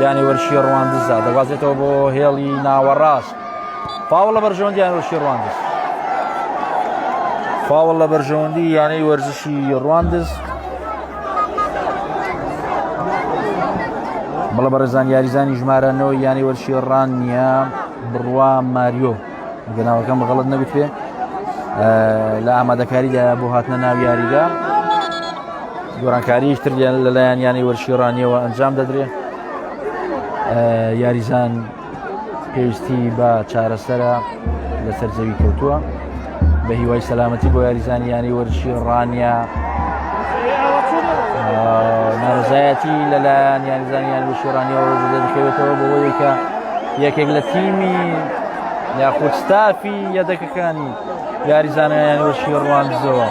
یانی وەرزشی ڕواندزدا دەگوازێتەوە بۆ هێڵی ناوەڕاست فاوڵ لە بەرژەوەندی یانی وەرزشی ڕواندز فاوڵ لە بەرژەوەندی یانەی وەرزشی ڕواندز بەڵە بەڕێزان یاریزانی ژمارەنەوە یانی وەرزشی ڕانیە بڕوا ماریۆ گەناوەکەم بەغەڵت نەبێت پێ لە ئامادەکاریدا بۆ هاتنە ناو یاریدا گۆرانکاریشتر لەلایەن یانی وەرزشی ڕانیەوە ئەنجام دەدرێت یاریزان پێویستی بە چارەسەرە لەسەر زەوی کەوتووە بە هیوای سەلامەتی بۆ یاریزانی یانی وەرزشی ڕانیە نارەزایەتی لەلایەن یاریزانی یانی وەرزشی ڕانیەوە دەکەوێتەوە بۆ ئەوەی کە یەکێک لە تیمی یاخود ستافی یەدەکەکانی یاریزانە یانی وەرزشی ڕواندزەوە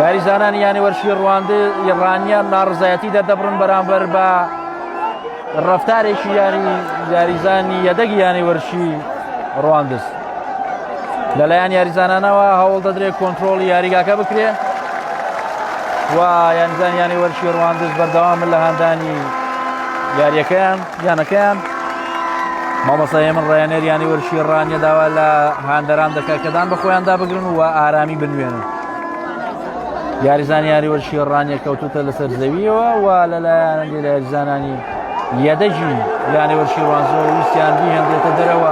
یاریزانانی یانی وەرزشی ڕانیە ناڕزایەتی دەردەبڕن بەرامبەر بە ڕەفتارێکی یاریزانی یەدەگی یانی وەرزشی ڕواندز لەلایەن یاریزانانەوە هەوڵ دەدرێت کۆنتڕۆڵی یاریگاکە بکرێت و یاریزانی یانی وەرزشی ڕواندز بەردەوامن لە هەندانی یانەکەیان مامۆستای من ڕاهێنەر یانی وەرزشی ڕانیە داوا لە هاندەران دەکات کە دان بە خۆیاندا بگرن و ئارامی بنوێنن یاریزانی یانی وەرزشی ڕانیە کەوتوتە لەسەر زەویەوە و لەلایەن لە یاریزانانی یەدەجی یانی وەرزشی ڕواندزەوە ویستیان هێندێتە دەرەوە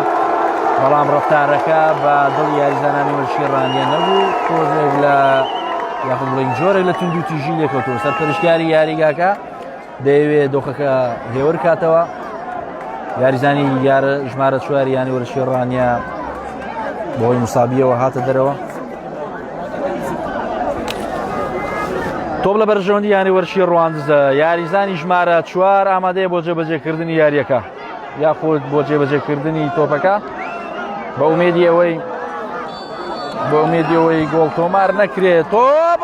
بەڵام ڕەفتارەکە بە دڵ یاریزانانی وەرزشی ڕانیە نەبوو تۆزێک لە یاخود بڵین جۆرێک لە تونند و تیژی لێکەوتەوە سەرپەرشتیاری یاریگاکە دەیەوێت دۆخەکە هێور کاتەوە یاریزانی ژمارە 4 یانی وەرزشی ڕانیە بەهۆی موسابیەوە هاتە دەرەوە تۆپ لە بەرژەوەندی یانی وەرزشی ڕواندزە یاریزانی ژمارە 4 ئامادەیە بۆ جێبەجێکردنی یاریەکە یاخود بۆ جێبەجێکردنی تۆپەکە بە ئومێدی ئەوەی گۆڵ تۆمار نەکرێت تۆپ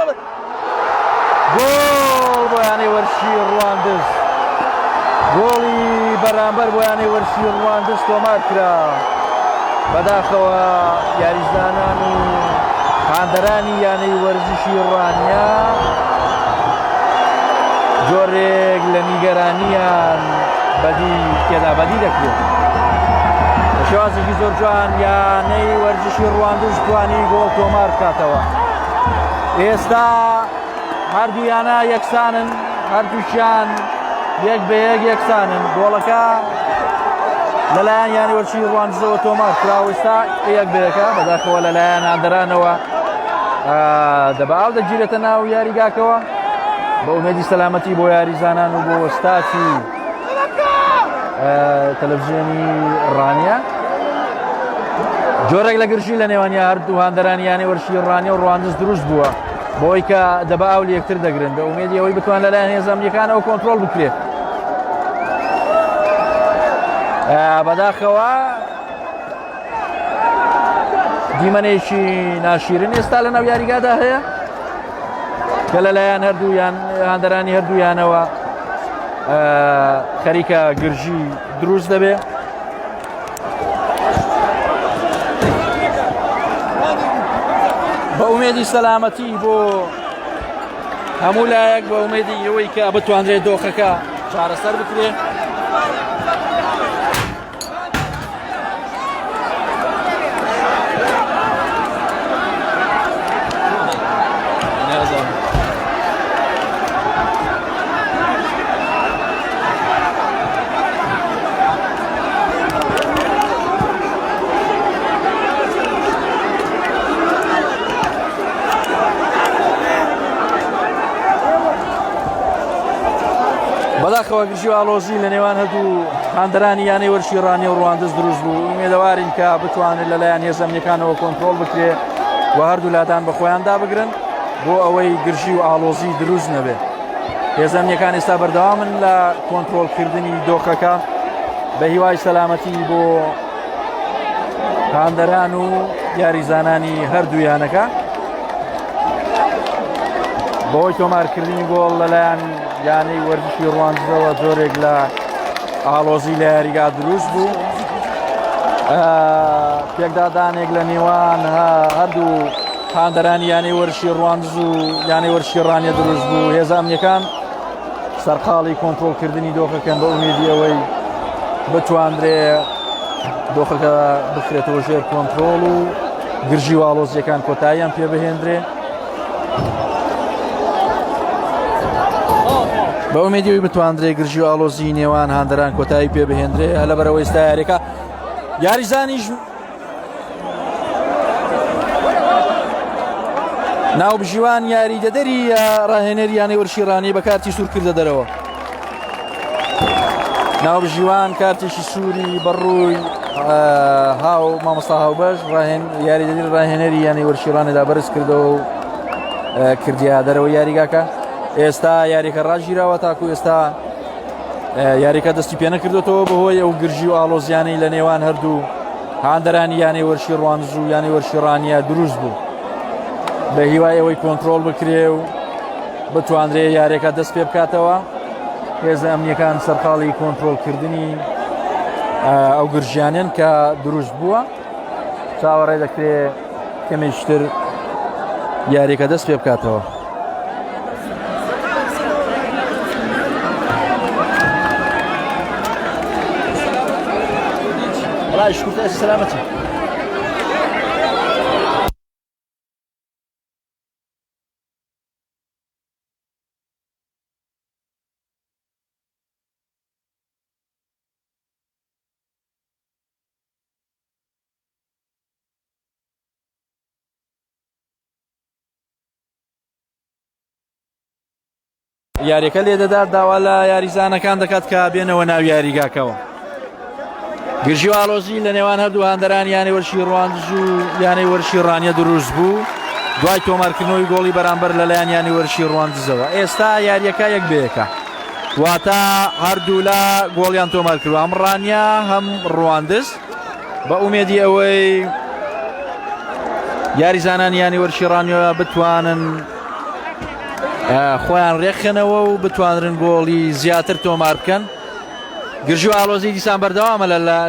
گۆڵ بۆ یانی وەرزشی ڕواندز گۆڵی بەرامبەر بۆ یانی وەرزشی ڕواندز تۆمار کرا بەداخەوە یاریزانان و هاندەرانی یانەی وەرزشی ڕانیە جۆرێک لە نیگەرانیان تێدا بەدی دەکرێت بە شێوازێکی زۆر جوان یانەی وەرزشی ڕواندز توانی گۆڵ تۆمار بکاتەوە ئێستا هەردوویانە یەکسانن هەردووشیان یەک بە یەکسانن گۆڵەکە لەلایەن یانی وەرزشی ڕواندزەوە تۆمار کراوە ئێستا یەک بە یەکە بەداخەوە لەلایەن هاندەرانەوە دەباو دەگیرێتە ناو یاریگاکەوە بە ئومێدی سەلامەتی بۆ یاریزانان و بۆ وەستافی تەلەڤیزیۆنی ڕانیە جۆرێک لە گرژی لە نێوانی هەردوو هاندەرانی یانی وەرزشی ڕانیە و ڕواندز دروست بووە بۆی کە دەبا ئەو لە یەکتر دەگرن بە ئومێدی ئەوەی بتوان لەلایەن هێزانیەکانەوە کۆنتڕۆڵ بکرێت بەداخەوە دیمەنێکی ناشیرن ئێستا لە ناو یاریگادا هەیە کە لەلایەن هەردوویان هاندەرانی هەردوویانەوە خەریکە گرژی دروست دەبێت بە ئومێدی سەلامەتی بۆ هەموو لایەک بە ئومێدی ئەوەی کە بتوانرێت دۆخەکە چارەسەر بکرێت بەداخەوە گرژی و ئاڵۆزی لە نێوان هەردوو هاندەرانی یانەی وەرزشی ڕانیە و ڕواندز دروست بوو ئومێدەوارین کە بتوانێت لەلایەن هێزەمنیەکانەوە کۆنتڕۆڵ بکرێت و هەردوو لادان بە خۆیان دابگرن بۆ ئەوەی گرژی و ئاڵۆزی دروست نەبێت هێزەمنیەکان ئێستا بەردەوامن لە کۆنتڕۆڵکردنی دۆخەکە بە هیوای سەلامەتی بۆ هاندەران و یاریزانانی هەردوویانەکە بۆی تۆمارکردنی گۆڵ لەلایەن یانەی وەرزشی ڕوانزەوە زۆرێک لە ئاڵۆزی لە یاریگا دروست بوو. پێکدادانێک لە نێوان هەردوو هاندەرانی یانەی وەرشی ڕوانز و یانەی وەرشی ڕانیە دروست بوو. هێزە ئەمنیەکان سەرقاڵی کۆنتڕۆڵکردنی دۆخەکەن بە ئومێدی ئەوەی بتواندرێ دۆخەکە بخرێتەوە ژێر کۆنتڕۆڵ و گرژی و ئاڵۆزیەکان کۆتاییان پێ بهێنرێ. بە ئومێدیەوەی بتواندرێ گرژی و ئاڵۆزی نێوان هاندەران کۆتایی پێ بهێنرێ. هە لەبەرەوەی ئێستا یاریەکە یاریزانیش ناوبژیوان یاریدەدەری ڕاهێنەری یانەی وەرشی ڕانی بە کارتی سوور کردە دەرەوە. ناوبژیوان کارتێکی سووری بەڕووی هاو مامۆستا هاوبەش یاریدەدەری ڕاهێنەری یانەی وەرشی ڕانێدا بەرز کردەوە و کردیا دەرەوە یاریگاکە. ئێستا یاریەکە ڕاژیراوە تاکو ئێستا یاریەکە دەستی پێ نەکردێتەوە بەهۆی ئەو گرژی و ئاڵۆزیانەی لە نێوان هەردوو هاندەرانی یانەی وەرشی ڕوانز و یانەی وەرشی ڕانیە دروست بوو. بە هیوای ئەوەی کۆنتڕۆڵ بکرێ و بتوانرێ یاریەکە دەست پێ بکاتەوە. هێزە ئەمنیەکان سەرقاڵی کۆنتڕۆڵکردنی ئەو گرژیانێن کە دروست بووە. چاوەڕێ دەکرێت کەمێشتر یاریەکە دەست پێ بکاتەوە. شكرا سلامتي. یاریەکە لێ دەدات داوا لە یاریزانەکان دەکات کە بێنەوە ناو یاریگاکەوە. گرژی و ئاڵۆزی لە نێوان هەردوو هاندەران یانەی وەرشی ڕوانز و یانەی وەرشی ڕانیە دروست بوو دوای تۆمارکردنەوەی گۆڵی بەرامبەر لەلایەن یانی وەرشی ڕوانزەوە. ئێستا یاریەکە یەک بەیەکە واتە هەردوو لە گۆڵیان تۆمار کردووە، هەم ڕانیا هەم ڕواندز. بە ئومێدی ئەوەی یاریزانان یانی وەرشی ڕانیەوە بتوانن خۆیان ڕێکخێنەوە و بتوانرن گۆڵی زیاتر تۆمار بکەن. گرژی و ئاڵۆزی دیسان بەردەوامە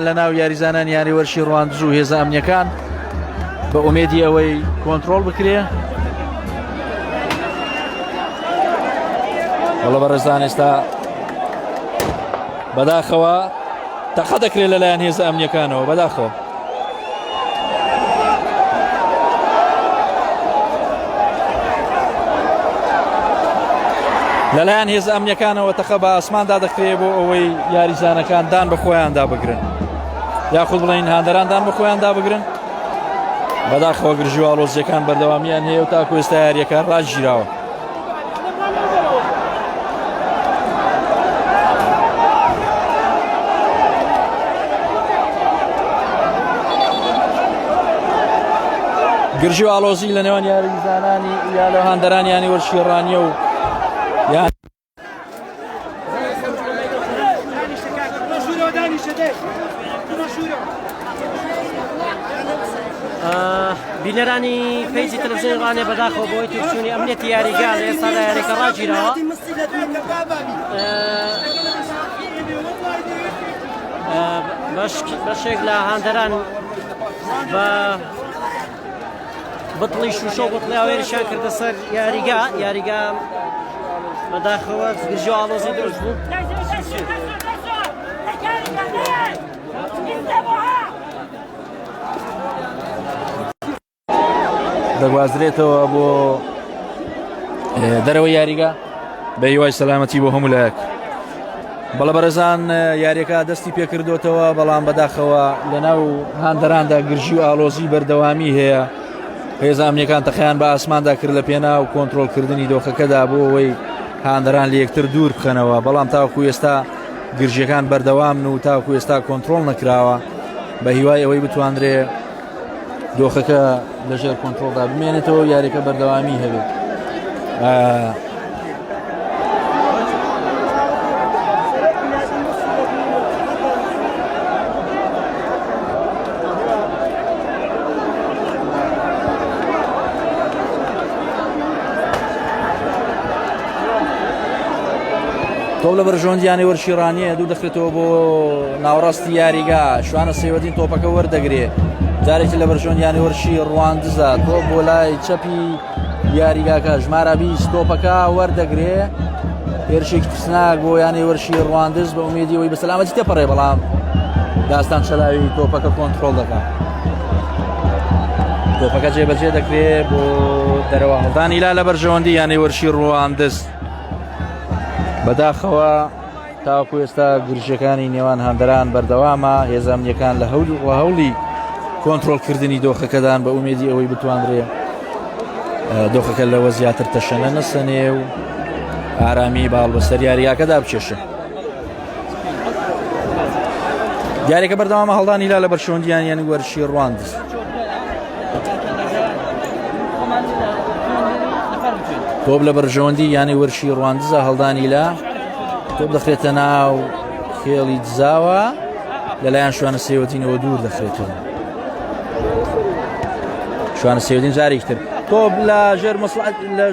لە ناو یاریزانان یانی وەرشی ڕواندز و هێزە ئەمنیەکان بە ئومێدی ئەوەی کۆنتڕۆڵ بکرێ. وەڵە بەڕێزان ئێستا بەداخەوە تەقە دەکرێت لەلایەن هێزە ئەمنیەکانەوە بەداخەوە. لەلایەن هێزە ئەمنیەکانەوە تەقە بە ئاسماندا دەکرێت بۆ ئەوەی یاریزانەکان دان بە خۆیاندا بگرن یاخود بڵین هاندەران دان بە خۆیاندا بگرن. بەداخەوە گرژی و ئاڵۆزیەکان بەردەوامیان هەیە و تاکو ئێستا یاریەکە ڕاژگیراوە. گرژی و ئاڵۆزی لە نێوان یاریزانانی یا لە هاندەران یانی وەرشی ڕانیە و یان بینەرانی پێیجی تەلەڤیزیۆنی ڕانێ بەداخەوە بۆی تووشونی ئەمنیەتی یاریگا لە ئێستادا یاریەکە ڕاگیراوە. بەشێک لە هاندەران بە بڵی شوشە و بڵی ئاوێریشان کردە سەر یاریگا بەداخەوە گرژی و ئاڵۆزی دروست بوو. دەگوازرێتەوە بۆ دەرەوەی یاریگا بە هیوای سەلامەتی بۆ هەموو لایەک. بەڵە بەرەزان یاریەکە دەستی پێکردوتەوە بەڵام بەداخەوە لەناو هاندەراندا گرژی و ئاڵۆزی بەردەوامی هەیە. هێزە ئەمنیەکان تەقەیان بە ئاسماندا کرد لە پێنا و کۆنتڕۆڵکردنی دۆخەکەدا بۆ ئەوەی هاندەران لە یەکتر دوور بخەنەوە. بەڵام تاوەکو ئێستا گرژیەکان بەردەوامن و تاوەکو ئێستا کۆنتڕۆڵ نەکراوە بە هیوای ئەوەی بتواندرێ دۆخەکە لەژێر کۆنتڕۆڵدا بمێنێتەوە یاریەکە بەردەوامی هەبێت. تۆپ لە بەرژۆندیانی وەرشی ڕانیە دوو دەخرێتەوە بۆ ناوەڕاستی یاریگا شوانە سێوەدین تۆپەکە وەردەگرێ جارێکی لە بەرژۆندیانی وەرشی ڕواندزە تۆ بۆ لای چەپی یاریگاکە ژمارە 20 تۆپەکە وەردەگرێ هێرشێکی ترسناک بۆ یانی وەرشی ڕواندز بە ئومێدیەوەی بە سەلامەتی تێپەڕێ بەڵام داستان شەلاوی تۆپەکە کۆنتڕۆڵ دەکات تۆپەکە جێبەجێ دەکرێت بۆ دەرەوە هەڵدانی لا لە بەرژەوەندی یانی وەرشی ڕواندز بەداخەوە تاوەکو ئێستا گرژەکانی نێوان هەندەران بەردەوامە هێزانیەکان لە هەوڵی کۆنتڕۆڵکردنی دۆخەکەدان بە ئومێدی ئەوەی بتوانرێ دۆخەکە لەوە زیاتر تەشەنە نەسەنێ و ئارامی باڵ بەسەر یاریاکەدا بچێشە دیارێکە بەردەوامە هەڵدانی لا لە بەرژەوەندیان یانی وەرشی ڕواندز تۆپ لە بەرژەوەندی یانی وەرشی ڕواندزە هەڵدانی لا تۆپ دەخرێتە ناو خێڵی دزاوە لەلایەن شوانە سێوەتینەوە دوور دەخرێتەوە شوانە سێوەتین جارێکتر تۆپ لە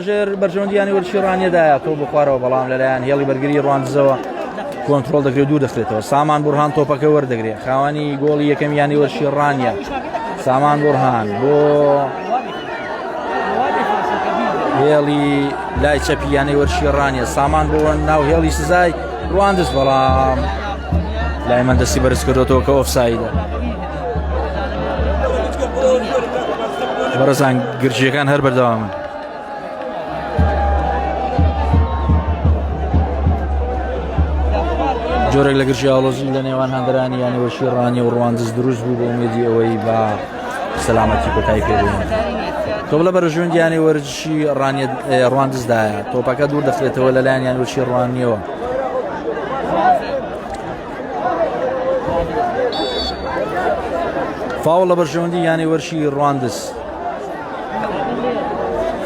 ژێر بەرژەوەندیانی وەرشی ڕانیەدایە تۆ بخوارەوە بەڵام لەلایەن هێڵی بەرگری ڕواندزەوە کۆنتڕۆڵ دەکرێت دوور دەخرێتەوە سامان بورهان تۆپەکە وەردەگرێت خاوەنی گۆڵی یەکەم یانی وەرشی ڕانیە سامان بورهان بۆ هێڵی لای چەپی یانی وەرشی ڕانیە سامان بۆ ناو هێڵی سزای ڕواندز بەڵام لای من دەستی بەرز کردوەوە کە ئۆفسایدە بەڕێزان گرژیەکان هەر بەردەوامن جۆرێک لە گرژی ئاڵۆزی لە نێوان هەندەرانی یانی وەرشی ڕانی و ڕواندز دروست بوو بە ئومێدی ئەوەی بە سەلامەتی کۆتایی پێبێن تۆپ لە بەرژەوەندیانی وەرشی ڕواندزدایە تۆپەکە دوور دەخرێتەوە لەلایەن یانی وەرشی ڕوانیەوە فاوڵ لە بەرژەوەندی یانی وەرشی ڕواندز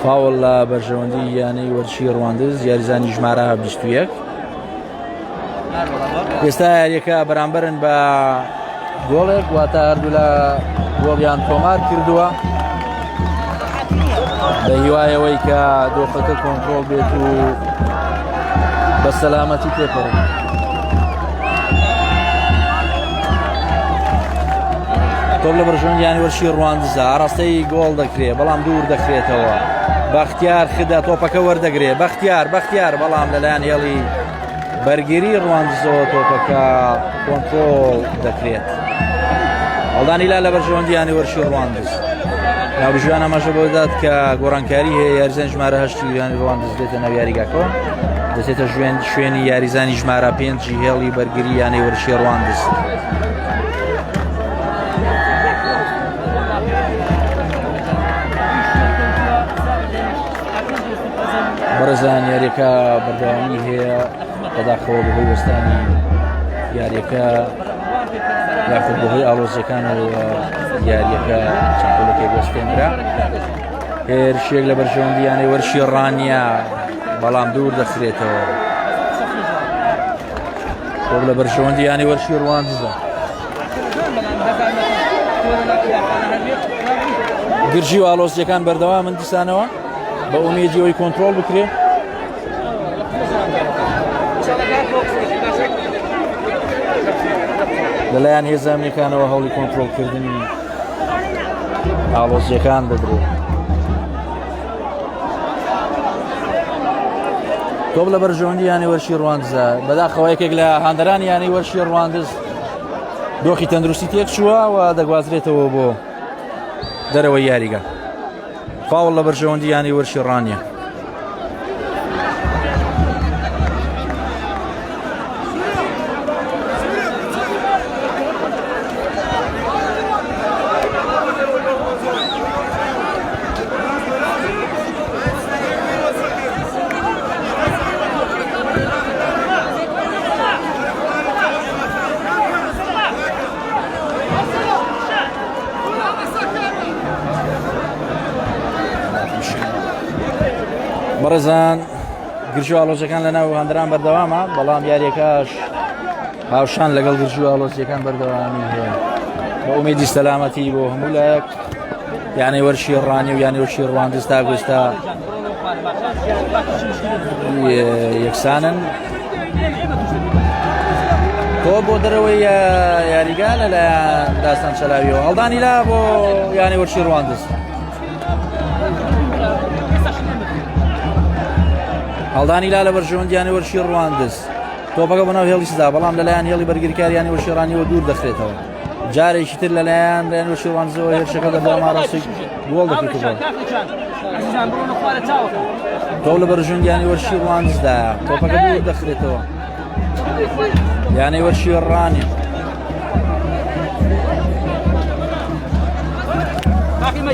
فاوڵ لە بەرژەوەندی یانی وەرشی ڕواندز یاریزانی ژمارە 21 ئێستا یاریەکە بەرامبەرن بە گۆڵێک واتە هەردوو لە گۆڵیان تۆمار کردووە بە هیوایەوەی کە دۆخەکە کۆنتڕۆڵ بێت و بە سەلامەتی تێپەڕێت تۆپ لە بەرژەوەندیانی وەرشی ڕواندزە ئاراستەی گۆڵ دەکرێت بەڵام دوور دەکرێتەوە بەختیار خدا تۆپەکە وەردەگرێت بەختیار بەڵام لەلایەن هێڵی بەرگری ڕواندزەوە تۆپەکە کۆنتڕۆڵ دەکرێت هەڵدانی لا لە بەرژەوەندیانی وەرشی ڕواندز ناوژوان ئەمەشە بۆ دات کە گۆڕانکاری هەیە یاریزان ژمارە 8 یانی ڕواندز دێتە ناو یاریگاکەوە دەچێتە شوێنی یاریزانی ژمارە 5 هێڵی بەرگری یانی وەرشی ڕواندز بەڕێزان یاریەکە بەردەوامی هەیە بەداخەوە بەهۆی وەستانی یاریەکە یاخود بەهۆی ئاڵۆزیەکانەوە یاریەکە چەند قۆڵەکێک وەستێنرا هێرشێک لە بەرژەوەندیانی وەرشی ڕانیە بەڵام دوور دەخرێتەوە تۆپ لە بەرژەوەندیانی وەرشی ڕواندزە گرژی و ئاڵۆزیەکان بەردەوامن دیسانەوە بە ئومێدیەوەی کۆنتڕۆڵ بکرێ لەلایەن هێزانیەکانەوە هەوڵی کۆنتڕۆڵکردنی ئاڵۆزیەکان بدرێت تۆپ لە بەرژەوەندی یانی وەرشی ڕواندزە بەداخەوە یەکێک لە هاندەرانی یانی وەرشی ڕواندز دۆخی تەندروستی تێک چووە و دەگوازرێتەوە بۆ دەرەوەی یاریگا فاوڵ لە بەرژەوەندی یانی وەرشی ڕانیە بەڕێزان گرژی و ئاڵۆزیەکان لە ناو هەندەران بەردەوامە بەڵام یاریەکەش هاوشان لەگەڵ گرژی و ئاڵۆزیەکان بەردەوامی هەیە بە ئومێدی سەلامەتی بۆ هەموو لایەک یانی وەرشی ڕانی و یانی وەرشی ڕواندز تا گوێستا یەکسانن تۆ بۆ دەرەوەی یاریگا لەلایەن داستان چەلاویەوە هەڵدانی لا بۆ یانی وەرشی ڕواندز هەڵدانی لا لە بەرژەوەندیانی وەرشی ڕواندز تۆپەکە بۆ ناو هێڵی سزا بەڵام لەلایەن هێڵی بەرگریکاریانی وەرشێڕانیەوە دوور دەخرێتەوە جارێکی تر لەلایەن وەرشی ڕوانزەوە هێرشەکە دەبڵام ڕاستی گۆڵ دەکەیتەوە تۆ لە بەرژەوەندیانی وەرشی ڕوانزدایە تۆپەکە دوور دەخرێتەوە یانی وەرشی ڕانیە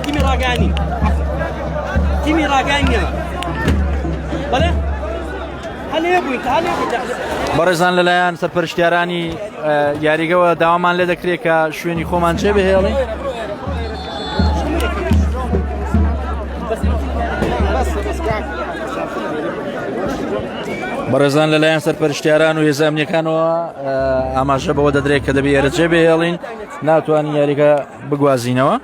تیمی ڕاگانی تیمی ڕاگانیە بەڵێ بەڕێزان لەلایەن سەرپەرشتیارانی یاریگەوە داوامان لێ دەکرێت کە شوێنی خۆمان چێ بهێڵین بەڕێزان لەلایەن سەرپەرشتیاران و هێزە ئەمنیەکانەوە ئاماژە بەوە دەدرێت کە دەبێت ئێرە جێ بهێڵین ناتوانین یاریگە بگوازینەوە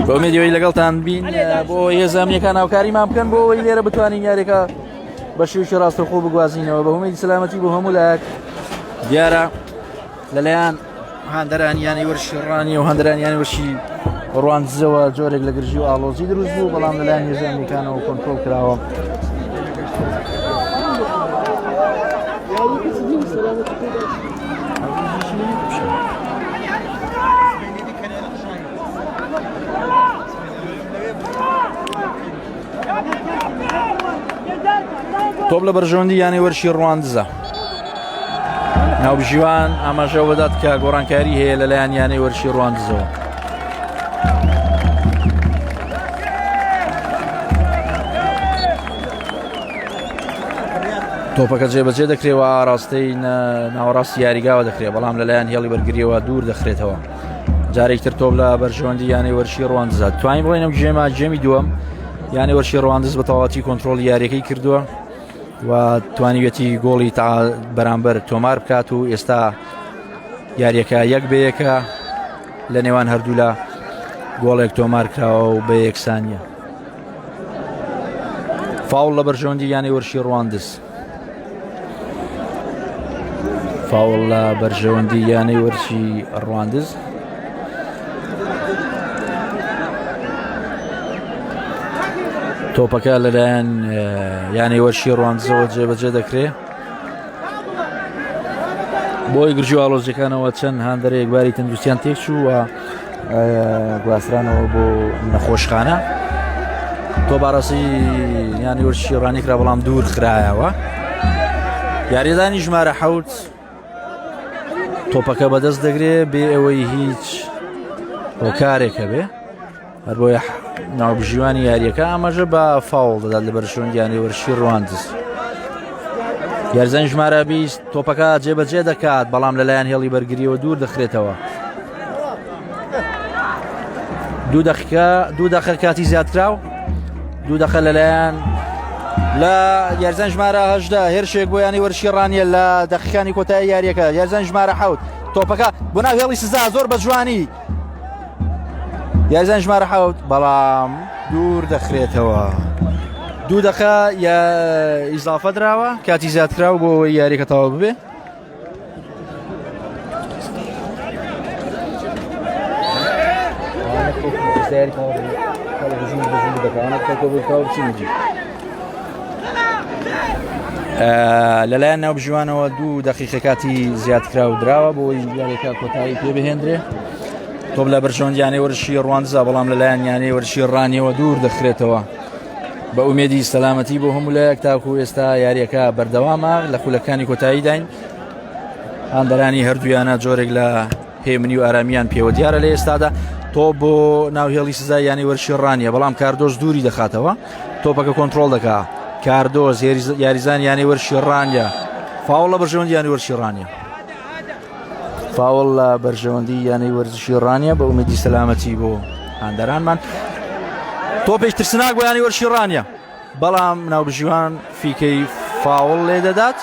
بە ئومێدیەوەی لەگەڵتان بین بۆ هێزە ئەمنیەکان هاوکاریمان بکەن بۆ ئەوەی لێرە بتوانین یاریەکە بە شێوەی ڕاستەوخۆ بگوازینەوە بە هەمووی سەلامەتی بۆ هەموو لایەک دیارە لەلایەن هاندەرانیانی وەرشی ڕانی و هەندەرانیانی وەرشی ڕوانزەوە جۆرێک لە گرژی و ئاڵۆزی دروست بوو بەڵام لەلایەن هێزە ئەمریکانەوە کۆنترۆڵ کراوە تۆپ لە بەرژەوەندی یانی وەرشی ڕواندزە ناوبژیوان ئاماژەوە بەدات کە گۆڕانکاری هەیە لەلایەن یانەی وەرشی ڕواندزەوە تۆپەکە جێبەجێ دەکرێەوە ڕاستەی ناوەڕاستی یاریگاوە دەکرێت بەڵام لەلایەن هێڵی بەرگریەوە دوور دەخرێتەوە جارێکتر تۆپ لە بەرژەوەندی یانەی وەرشی ڕواندزە توانین بڵێن ئەم گێمە گێمی دووەم یانی وەرشی ڕواندز بە تەواوەتی کۆنترۆڵی یاریەکەی کردووە و توانیوێتی گۆڵی تا بەرامبەر تۆمار بکات و ئێستا یاریەکە یەک بە یەکە لە نێوان هەردوو لە گۆڵێک تۆمار کراوە و بە یەکسانیە فاوڵ لە بەرژەوەندی یانی وەرشی ڕواندز فاوڵ لە بەرژەوەندی یانەی وەرشی ڕواندز تۆپەکە لەلایەن یانی وەرشی ڕوانزەوە جێبەجێ دەکرێت بۆی گرژی و ئاڵۆزیەکانەوە چەند هاندەرەیەک باری تەندروستیان تێکچوو و گواسترانەوە بۆ نەخۆشخانە تۆ باڕاستی یانی وەرشی ڕانی کرا بەڵام دوور خرایەوە یاریدانی ژمارە حەوت تۆپەکە بەدەست دەگرێت بێ ئەوەی هیچ هۆکارێکە بێ هەر بۆیە ناوبژیوانی یاریەکە ئاماژە بە فاوڵ دەدات لە بەرژەوەندی یانی وەرشی ڕواندز یاریزانی ژمارە 20 تۆپەکە جێبەجێ دەکات بەڵام لەلایەن هێڵی بەرگریەوە دوور دەخرێتەوە دوو دەقە کاتی زیادکراو دوو دەقە لەلایەن لە یاریزان ژمارە 18 هێرشێک بۆ یانی وەرشی ڕانیە لە دەقیقانی کۆتایی یاریەکە یاریزان ژمارە 7 تۆپەکە بۆ ناو هێڵی سزا زۆر بە جوانی یاریزان ژمارە 7 بەڵام دوور دەخرێتەوە دوو دەقە یا ئیزافە دراوە کاتی زیادکراو بۆ ئەوەی یاریەکە تەواو ببێ لەلایەن ناوبژیوانەوە دوو دەقیقە کاتی زیادکرا و دراوە بۆی یاریەکە کۆتایی پێ بهێنرێ تۆپ لە بەرژەوەندی یانەی وەرشی ڕوانزە بەڵام لەلایەن یانەی وەرشی ڕانیەوە دوور دەخرێتەوە بە ئومێدی سەلامەتی بۆ هەموو لایەک تاکو ئێستا یاریەکە بەردەوامە لە خولەکانی کۆتایی داین هاندەرانی هەردوویانە جۆرێک لە پێمنی و ئارامیان پێوە دیارە لە ئێستادا تۆ بۆ ناوهێڵی سزای یانی وەرشی ڕانیە بەڵام کاردۆز دووری دەخاتەوە تۆپەکە کۆنترۆڵ دەکا کاردۆز یاریزان یانی وەرشی ڕانیە فاوڵ لە بەرژەوەندی یانی وەرشی ڕانیە فاوڵ لە بەرژەوەندی یانەی وەرزشی ڕانیە بە ئومێدی سەلامەتی بۆ هاندەرانمان تۆ پێش ترسناک بۆ یانی وەرشی ڕانیە بەڵام ناوبژیوان فیکەی فاوڵ لێ دەدات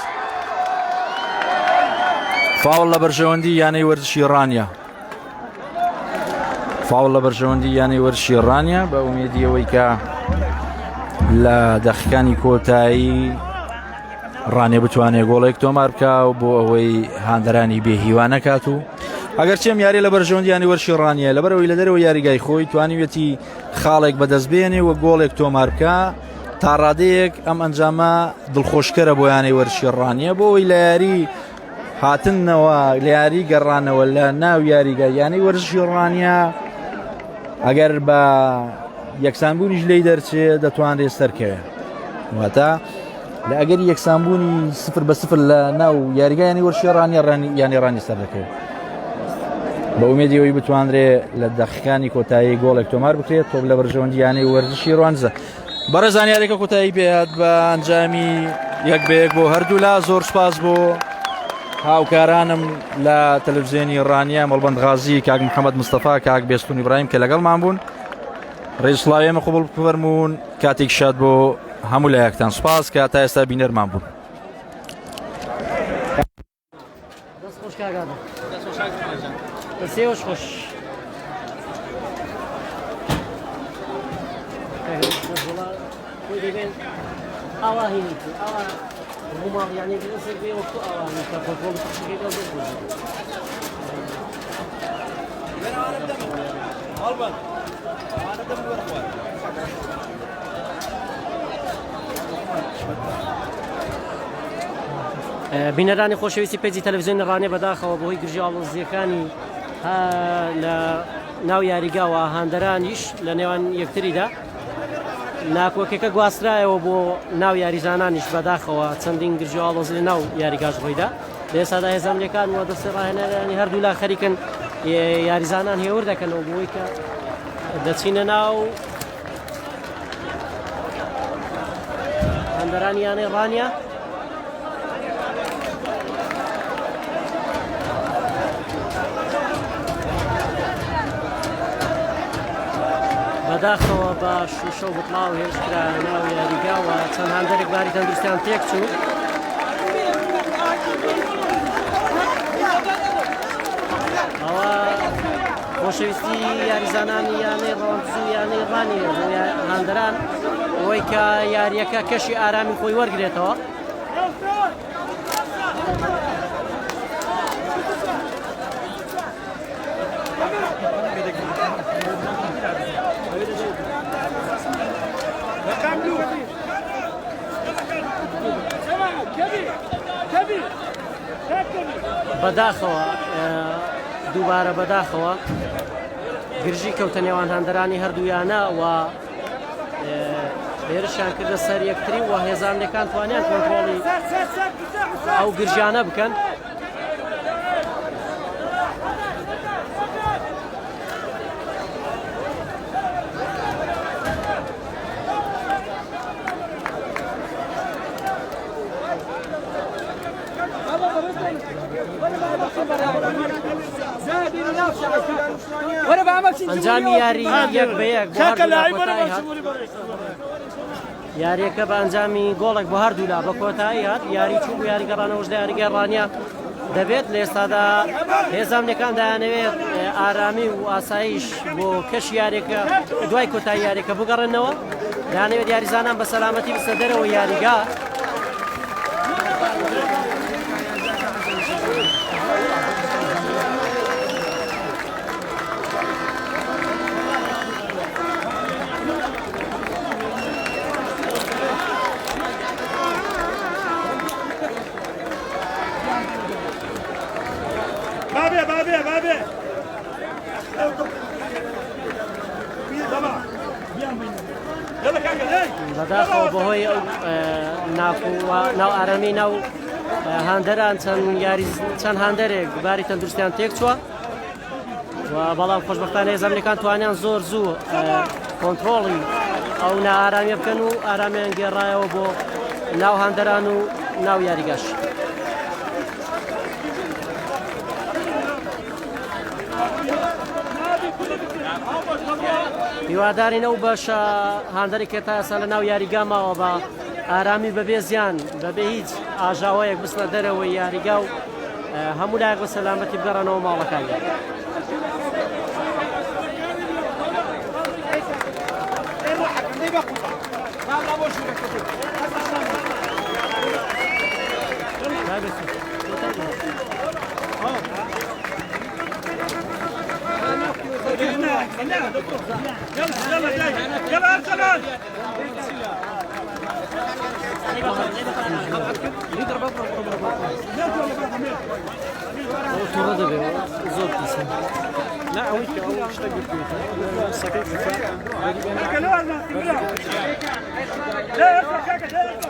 فاوڵ لە بەرژەوەندی یانەی وەرزشی ڕانیە فاوڵ لە بەرژەوەندی یانەی وەرشی ڕانیە بە ئومێدی ئەوەی کە لە دەقیقانی کۆتایی ڕانێ بتوانێت گۆڵێک تۆمار بکە و بۆ ئەوەی هاندەرانی بێهیوان نەکات و ئەگەر چێم یاری لە بەرژەوەندیانی وەرشی ڕانیە لەبەرەوەی لە دەرەوە یاریگای خۆی توانیوێتی خاڵێک بەدەست بێنێ و گۆڵێک تۆمار بکە تا ڕادەیەک ئەم ئەنجامە دڵخۆشکەرە بۆ یانەی وەرشی ڕانیە بۆ ئەوی لە یاری هاتنەوە لە یاری گەڕانەوە لە ناو یاریگای یانەی وەرشی ڕانیە ئەگەر بە یەکسانبوونیش لی دەرچێت دەتوانێت سەرکەوێت واتە لە ئەگەری یەکسانبوونی 0-0 لە ناو یاریگایانی وەرشی ڕانیە ینی ڕانی سەر دەکەوێت بە ئومێدیەوەی بتوانرێت لە دەقیقانی کۆتایی گۆڵێک تۆمار بکرێت تۆ لە بەرژەوەندی یانەی وەرزشی ڕوانزە بەڕێزان یاریەکە کۆتایی پێهات بە ئەنجامی 1-1 بۆ هەردوو لا زۆر سپاس بۆ هاوکارانم لە تەلەڤیزیۆنی ڕانیە مەڵبەند غازی کاک محەممەد مستەفا کاک بێستون ئیبراهیم کە لەگەڵمان بوون ڕێزسڵاوێمە قوبڵ بفەرمونون کاتێک شاد بۆ هەموو لایەکتان سپاس کە تا ئێستا بینەرمان بوون سێوش خۆش ئاوا هینی ئاوا هەموو یانی بێ وەختو ئاوانی کە کۆنترۆڵ شتێکەکە بینەرانی خۆشەویستی پێیجی تەلەڤیزیۆنی ڕانێ بەداخەوە بۆی گرژی ئاڵۆزیەکانی لە ناو یاریگاوە هاندەرانیش لە نێوان یەکتریدا ناکۆکەکە گواسترایەوە بۆ ناو یاریزانانیش بەداخەوە چەندین گرژی ئاڵۆز لە ناو یاریگاش ڕۆیدا لێسادا هێزانەکان وە دەستی ڕاهێنەرانی هەردوو لا خەریکن یاریزانان هێور دەکەنەوە بۆی کە دەچینە ناو هاندەرانی یانەی ڕانیە بەداخەوە بە شوشە و بڵاو هێشترا ناو یاریگاوە چەند هاندێک باری تەندروستیان تێک چوو ئەوە خۆشەویستی یاریزانانی یانەی ڕۆنزوو یانەی ڕانی هاندەران ئەوەی کە یاریەکە کەشی ئارامی خۆی وەرگێتەوە بەداخەوە دووبارە بەداخەوە گرژی کەوتە نێوان هاندەرانی هەردوویانە و هێرشیان کردە سەر یەکتری و هێزانەکان توانیان کۆنترۆڵی ئەو گرژانە بکەن ئەنجامی یاری یەک بە یەک یاریەکە بە ئەنجامی گۆڵێک بۆ هەردوو لا بە کۆتایی هات یاری چوو بوو یاریگەڕانەوەژدە یاریگەی ڕانیە دەبێت لە ئێستادا هێزانەکان دایانەوێت ئارامی و ئاسایش بۆ کەش یاریەکە دوای کۆتایی یاریەکە بگەڕێنەوە دایانەوێت یاریزانان بە سەلامەتی بستە دەرەوە یاریگا بەداخەوە بەهۆی ئەو ناو ئارامی ناو هاندەران چەند هاندەرێک باری تەندروستیان تێک چووە و بەڵام خۆشبەختانە هێزانەکان توانیان زۆر زوو کۆنترۆڵی ئەو نائارامیە بکەن و ئارامیان گێڕایەوە بۆ ناو هاندەران و ناو یاریگاش هیوادارین ئەو بەشە هاندەرێکە تا ئێستا لە ناو یاریگا ماوە بە ئارامی بەبێ زیان بەبێ هیچ ئاژاوەیەک بستنە دەرەوەی یاریگا و هەموو لایەک بە سەلامەتی بگەڕێنەوە ماڵەکانی يلا ارسنال Ortada da bir zor kesin. لا هويك او اشتقت بيتها سكيت لا ارفع كاكا لا ارفع